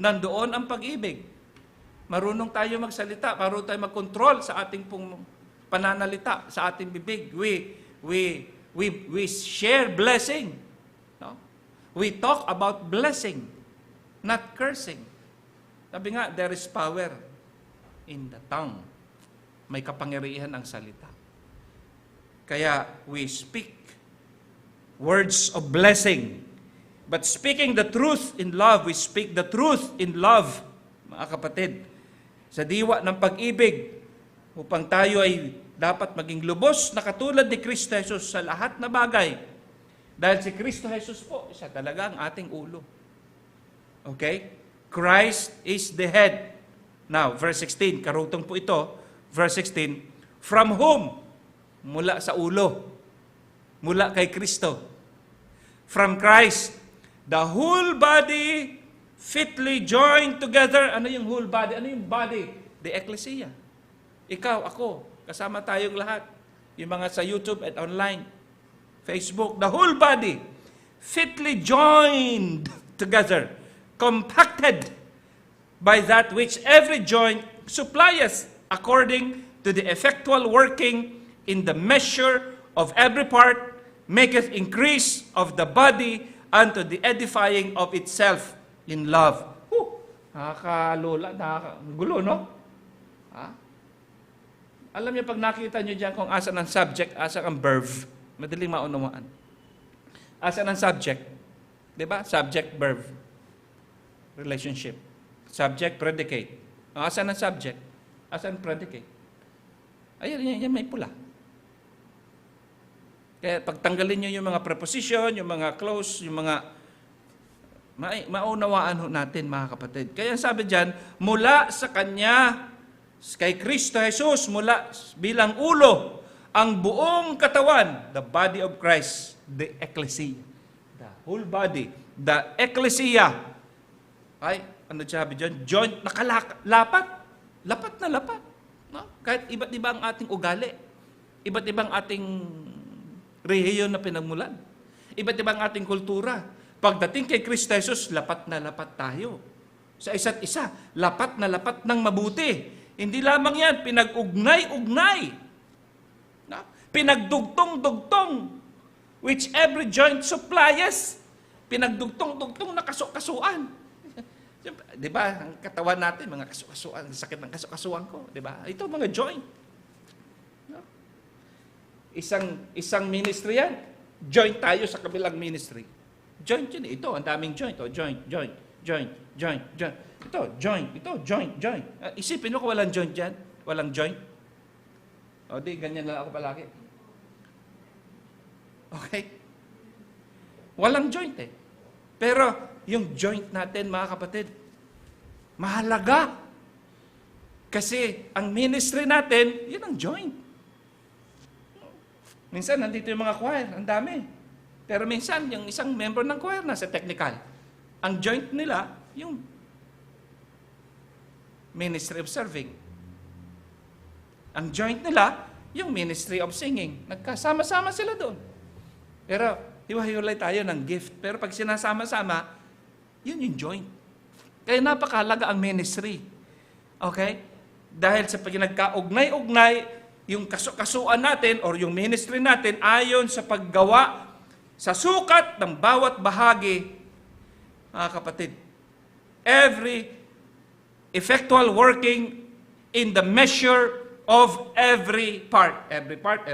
nandoon ang pag-ibig. Marunong tayo magsalita, marunong tayo mag-control sa ating pong pananalita, sa ating bibig. We share blessing. No? We talk about blessing, not cursing. Sabi nga, there is power in the tongue. May kapangyarihan ang salita. Kaya we speak words of blessing. But speaking the truth in love, we speak the truth in love, mga kapatid, sa diwa ng pag-ibig, upang tayo ay dapat maging lubos na katulad ni Kristo Jesus sa lahat na bagay. Dahil si Kristo Jesus po, siya talaga ang ating ulo. Okay? Christ is the head. Now, verse 16, karutong po ito, verse 16, from whom? Mula sa ulo. Mula kay Kristo. From Christ, the whole body fitly joined together. Ano yung whole body? Ano yung body? The ecclesia. Ikaw, ako, kasama tayong lahat. Yung mga sa YouTube at online. Facebook, the whole body, fitly joined together, compacted by that which every joint supplies, according to the effectual working in the measure of every part, maketh increase of the body unto the edifying of itself in love. Nakakalola, nakakagulo, no? Ha? Alam niyo, pag nakita niyo dyan kung asan ang subject, asan ang verb, madaling maunawaan. Asan ang subject? Diba? Subject, verb. Relationship. Subject, predicate. Asan ang subject? Asan ang predicate? Ayun, yan may pula. Kaya pagtanggalin niyo yung mga preposition, yung mga clause, yung mga maunawaan natin, mga kapatid. Kaya sabi diyan, mula sa Kanya, kay Kristo Jesus, mula bilang ulo, ang buong katawan, the body of Christ, the ecclesia. The whole body, the ecclesia. Ay, ano sabi diyan? Joint, nakalapat. Lapat na lapat. No? Kahit iba't iba ang ating ugali. Iba't ibang ating rehiyon na pinagmulan. Iba't ibang ating kultura. Pagdating kay Kristo Jesus, lapat na lapat tayo. Sa isa't isa, lapat na lapat ng mabuti. Hindi lamang yan, pinag-ugnay-ugnay. No? Pinagdugtong-dugtong, which every joint supplies. Pinagdugtong-dugtong na kasukasuan. Di ba, ang katawan natin, mga kasukasuan, sakit ng kasukasuan ko. Di ba? Ito, mga joint. No? Isang ministry yan. Joint tayo sa kabilang ministry. Joint yun. Ito, ang daming joint. O, joint. Ito, joint. Isipin mo kung walang joint dyan. Walang joint. O, di, ganyan lang ako palagi. Okay? Walang joint eh. Pero, yung joint natin, mga kapatid, mahalaga. Kasi, ang ministry natin, yun ang joint. Minsan, nandito yung mga choir, ang dami. Pero minsan, yung isang member ng choir nasa technical. Ang joint nila, yung ministry of serving. Ang joint nila, yung ministry of singing. Nagkasama-sama sila doon. Pero, hiwa-hiwalay tayo ng gift. Pero pag sinasama-sama, yun yung joint. Kaya napakahalaga ang ministry. Okay? Dahil sa pag nagkaugnay-ugnay, yung kasuan natin or yung ministry natin ayon sa paggawa sa sukat ng bawat bahagi, mga kapatid. Every effectual working in the measure of every part. Every part.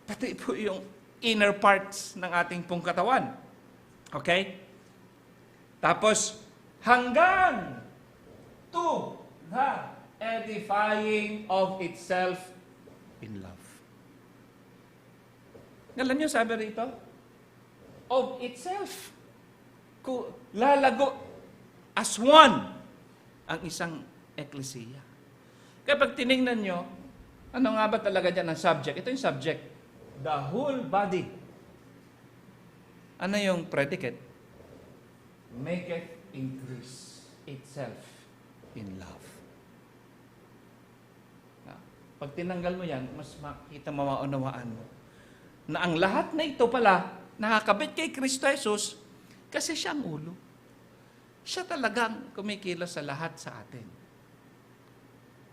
Pati po yung inner parts ng ating pong katawan. Okay? Tapos, hanggang to the edifying of itself in love. Alam niyo, sabi rito, of itself. Lalago as one ang isang eklesiya. Kaya pag tinignan nyo, ano nga ba talaga dyan ang subject? Ito yung subject. The whole body. Ano yung predicate? Maketh increase itself in love. Pag tinanggal mo yan, mas makita maunawaan mo na ang lahat na ito pala nakakabit kay Kristo Jesus kasi siya ang ulo. Siya talagang kumikilos sa lahat sa atin.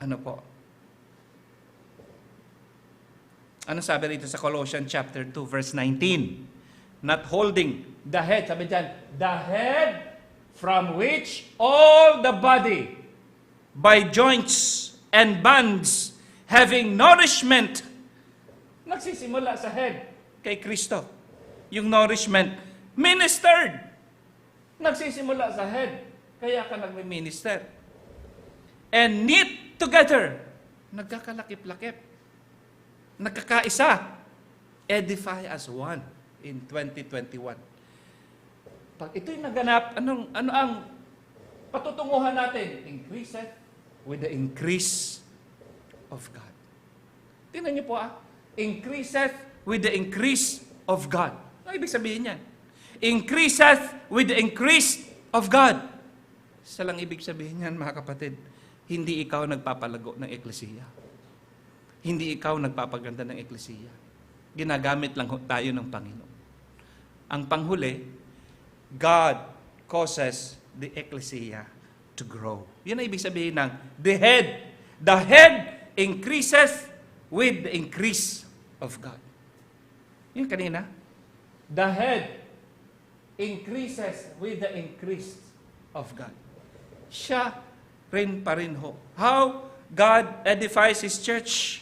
Ano po? Ano sabi rito sa Colossians chapter 2 verse 19? Not holding the head, sabi dyan, the head from which all the body by joints and bands having nourishment, nagsisimula sa head kay Kristo. Yung nourishment, ministered. Nagsisimula sa head, kaya ka nagmi-minister. And knit together, nagkakalakip-lakip. Nagkakaisa, edify as one in 2021. Pag ito'y naganap, ano ang patutunguhan natin? Increaseth with the increase of God. Tingnan niyo po increaseth with the increase of God. Ano ibig sabihin niyan? Increaseth with the increase of God. Isa lang ibig sabihin niyan, mga kapatid. Hindi ikaw nagpapalago ng eklesiya. Hindi ikaw nagpapaganda ng eklesiya. Ginagamit lang tayo ng Panginoon. Ang panghuli, God causes the ecclesia to grow. Yan ang ibig sabihin ng the head. The head increases with the increase of God. Yung kanina, the head increases with the increase of God. Siya rin pa rin ho. How God edifies His church.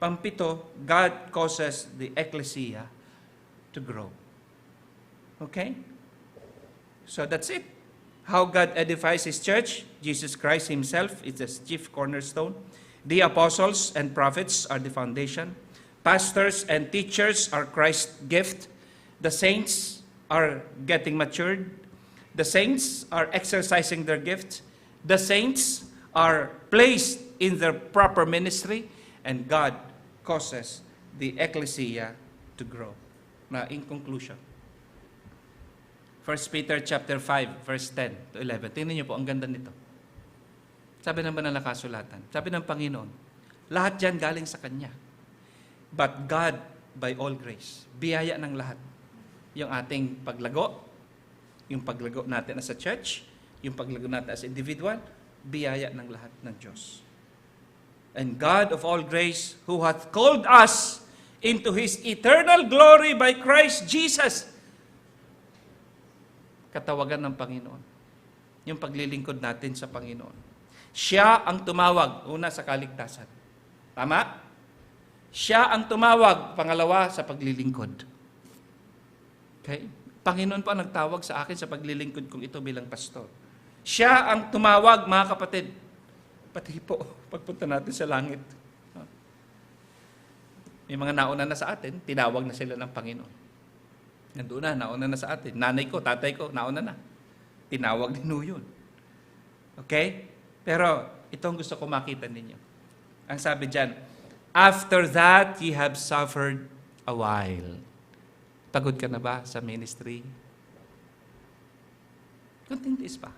Pampito, God causes the ecclesia to grow. Okay? So that's it. How God edifies His church. Jesus Christ Himself is the chief cornerstone. The apostles and prophets are the foundation. Pastors and teachers are Christ's gift. The saints are getting matured. The saints are exercising their gift. The saints are placed in their proper ministry. And God causes the ecclesia to grow. Now, in conclusion, 1 Peter chapter 5, verse 10 to 11. Tingnan niyo po, ang ganda nito. Sabi ng banal na kasulatan, sabi ng Panginoon, lahat yan galing sa Kanya. But God, by all grace, biyaya ng lahat. Yung ating paglago, yung paglago natin as a church, yung paglago natin as individual, biyaya ng lahat ng Diyos. And God of all grace, who hath called us into His eternal glory by Christ Jesus. Katawagan ng Panginoon. Yung paglilingkod natin sa Panginoon. Siya ang tumawag, una sa kaligtasan. Tama? Siya ang tumawag, pangalawa sa paglilingkod. Okay? Panginoon pa nagtawag sa akin sa paglilingkod kong ito bilang pastor. Siya ang tumawag, mga kapatid. Pati po, pagpunta natin sa langit. May mga nauna na sa atin, tinawag na sila ng Panginoon. Nandoon na, nauna na sa atin. Nanay ko, tatay ko, nauna na. Tinawag din yun. Okay? Pero itong gusto ko makita ninyo. Ang sabi dyan, after that, ye have suffered a while. Pagod ka na ba sa ministry? Kunting tiis pa.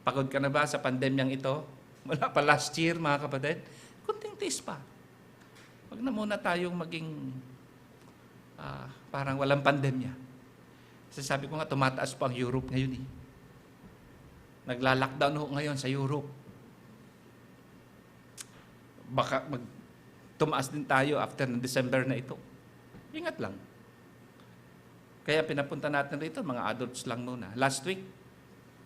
Pagod ka na ba sa pandemyang ito? Mula pa last year, mga kapatid? Kunting tiis pa. Wag na muna tayong maging parang walang pandemya. Kasi sabi ko nga, tumataas pa ang Europe ngayon eh. Nagla-lockdown ho ngayon sa Europe. Baka tumaas din tayo after ng December na ito. Ingat lang. Kaya pinapunta natin rito, mga adults lang muna. Last week,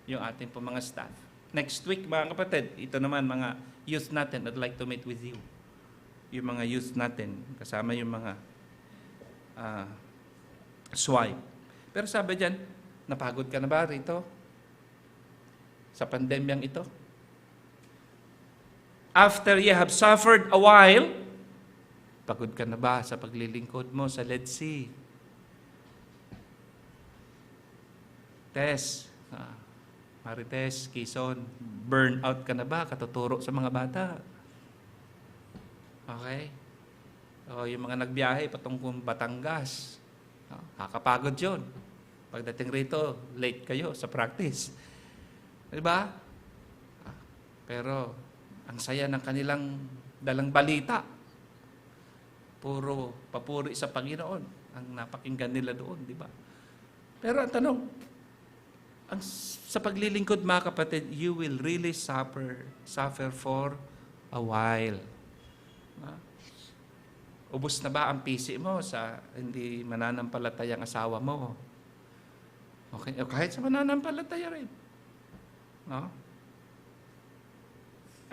yung ating po mga staff. Next week, mga kapatid, ito naman mga youth natin, I'd like to meet with you. Yung mga youth natin, kasama yung mga swipe. Pero sabi dyan, napagod ka na ba rito? Sa pandemyang ito? After ye have suffered a while, pagod ka na ba sa paglilingkod mo sa Red Sea? Tess, Marites, Quezon, burn out ka na ba? Katuturo sa mga bata? Okay? O yung mga nagbiyahe patungkong Batangas, kakapagod yun. Pagdating rito, late kayo sa practice. Diba? Pero, ang saya ng kanilang dalang balita. Puro papuri sa Panginoon ang napakinggan nila doon, di ba? Pero ang tanong, sa paglilingkod, mga kapatid, you will really suffer for a while. Ubus na ba ang pisi mo sa hindi mananampalatayang asawa mo? Okay, o kahit sa mananampalataya rin. No?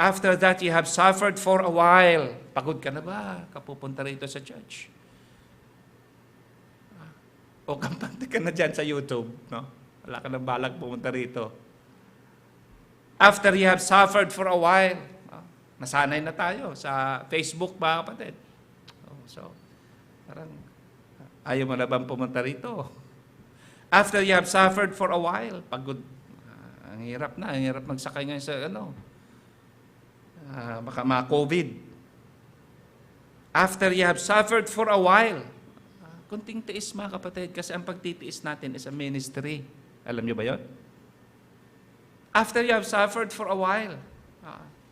After that, you have suffered for a while. Pagod ka na ba? Kapupunta rito sa church. O kampante ka na dyan sa YouTube. No? Wala ka nang balak pumunta rito. After you have suffered for a while. Nasanay na tayo sa Facebook, mga kapatid. So, parang ayaw mo na bang pumunta rito? After you have suffered for a while, pagod. Ang hirap na, ang hirap magsakay ngayon sa baka mga COVID. After you have suffered for a while, kunting tiis, mga kapatid, kasi ang pagtitiis natin is a ministry. Alam niyo ba yun? After you have suffered for a while,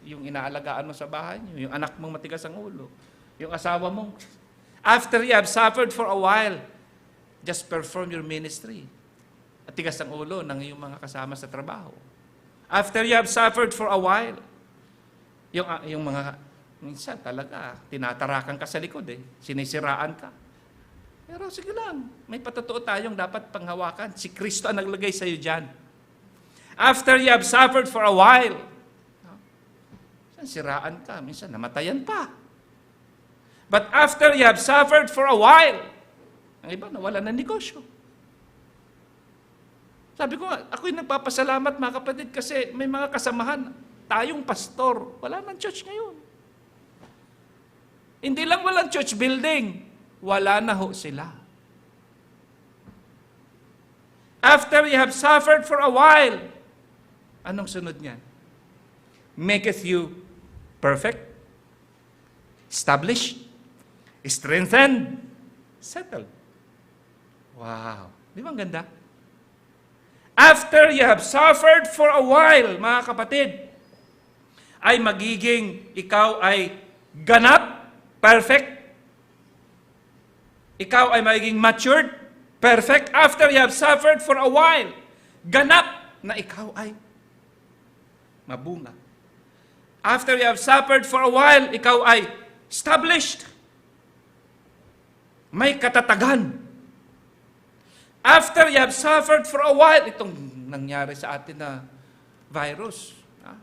yung inaalagaan mo sa bahay niyo, yung anak mong matigas ang ulo, yung asawa mong. After you have suffered for a while, just perform your ministry. At tigas ang ulo ng iyong mga kasama sa trabaho. After you have suffered for a while, yung mga, minsan talaga, tinatarakan ka sa likod sinisiraan ka. Pero sige lang, may patotoo tayong dapat panghawakan. Si Kristo ang naglagay sa iyo dyan. After you have suffered for a while, minsan siraan ka, minsan namatayan pa. But after you have suffered for a while, ang iba nawala ng negosyo. Sabi ko, ako'y nagpapasalamat mga kapatid kasi may mga kasamahan, tayong pastor, wala nang church ngayon. Hindi lang walang church building, wala na ho sila. After you have suffered for a while, anong sunod niyan? Maketh you perfect, established, strengthened, settled. Wow. Di ba ang ganda? After you have suffered for a while, mga kapatid, ay magiging ikaw ay ganap, perfect. Ikaw ay magiging matured, perfect. After you have suffered for a while, ganap na ikaw ay mabunga. After you have suffered for a while, ikaw ay established. May katatagan. After you have suffered for a while, itong nangyari sa atin na virus.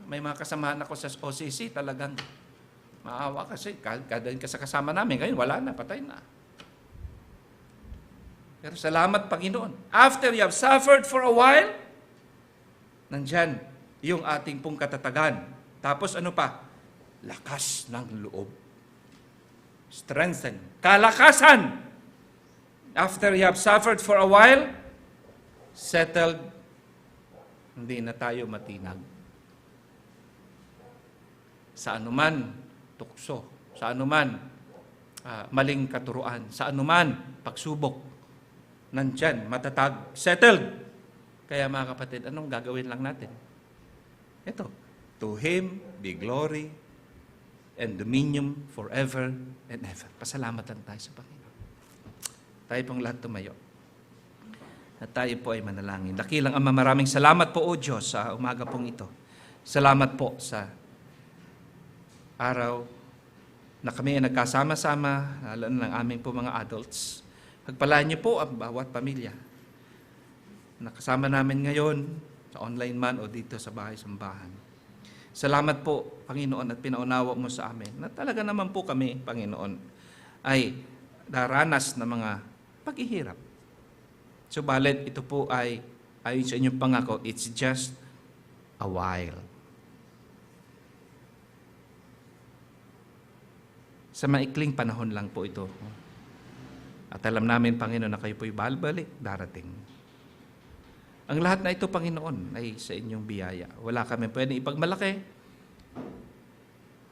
May mga kasamahan ako sa OCC, talagang maawa kasi kadain ka sa kasama namin. Ngayon, wala na, patay na. Pero salamat, Panginoon. After you have suffered for a while, nandyan yung ating pong katatagan. Tapos ano pa? Lakas ng loob. Strengthen. Kalakasan. After you have suffered for a while, settled, hindi na tayo matinag. Sa anuman tukso, sa anuman maling katuruan, sa anuman pagsubok, nandyan, matatag, settled. Kaya mga kapatid, anong gagawin lang natin? Ito, to Him be glory and dominion forever and ever. Pasalamat lang tayo sa Panginoon. Tayo pong lahat tumayo. At tayo po ay manalangin. Dakilang Ama, maraming salamat po, O Diyos, sa umaga pong ito. Salamat po sa araw na kami ay nagkasama-sama, lalo ng aming po mga adults. Pagpalaan niyo po ang bawat pamilya. Nakasama namin ngayon, sa online man o dito sa bahay-sambahan. Salamat po, Panginoon, at pinaunawa mo sa amin na talaga naman po kami, Panginoon, ay daranas na mga paghihirap. Subalit, ito po ay, ayon sa inyong pangako, it's just a while. Sa maikling panahon lang po ito. At alam namin, Panginoon, na kayo po'y balbalik, darating. Ang lahat na ito, Panginoon, ay sa inyong biyaya. Wala kami pwedeng ipagmalaki.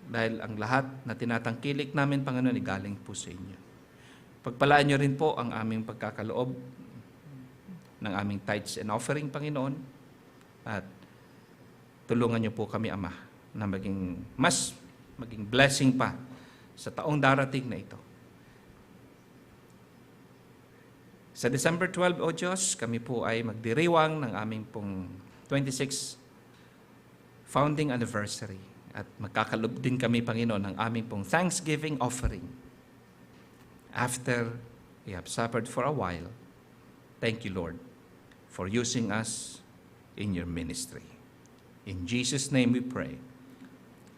Dahil ang lahat na tinatangkilik namin, Panginoon, ay galing po sa inyo. Pagpalaan niyo rin po ang aming pagkakaloob ng aming tithes and offering, Panginoon. At tulungan niyo po kami, Ama, na maging blessing pa sa taong darating na ito. Sa December 12, O Diyos, kami po ay magdiriwang ng aming pong 26th founding anniversary. At magkakalob din kami, Panginoon, ng aming pong Thanksgiving offering. After we have suffered for a while, thank you, Lord, for using us in your ministry. In Jesus' name we pray.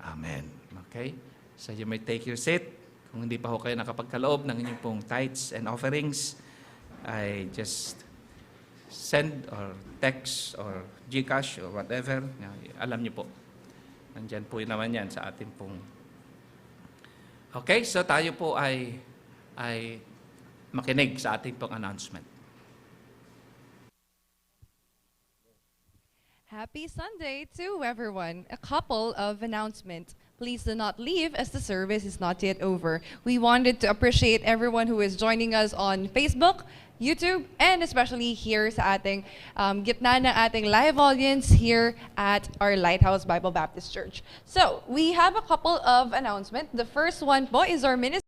Amen. Okay? So you may take your seat. Kung hindi pa ho kayo nakapagkaloob ng inyong pong tithes and offerings, I just send or text or GCash or whatever. Alam niyo po. Nandyan po naman yan sa ating pong... Okay, so tayo po ay makinig sa ating pong announcement. Happy Sunday to everyone. A couple of announcements. Please do not leave as the service is not yet over. We wanted to appreciate everyone who is joining us on Facebook, YouTube, and especially here sa ating gitna ng ating live audience here at our Lighthouse Bible Baptist Church. So, we have a couple of announcements. The first one po is our ministry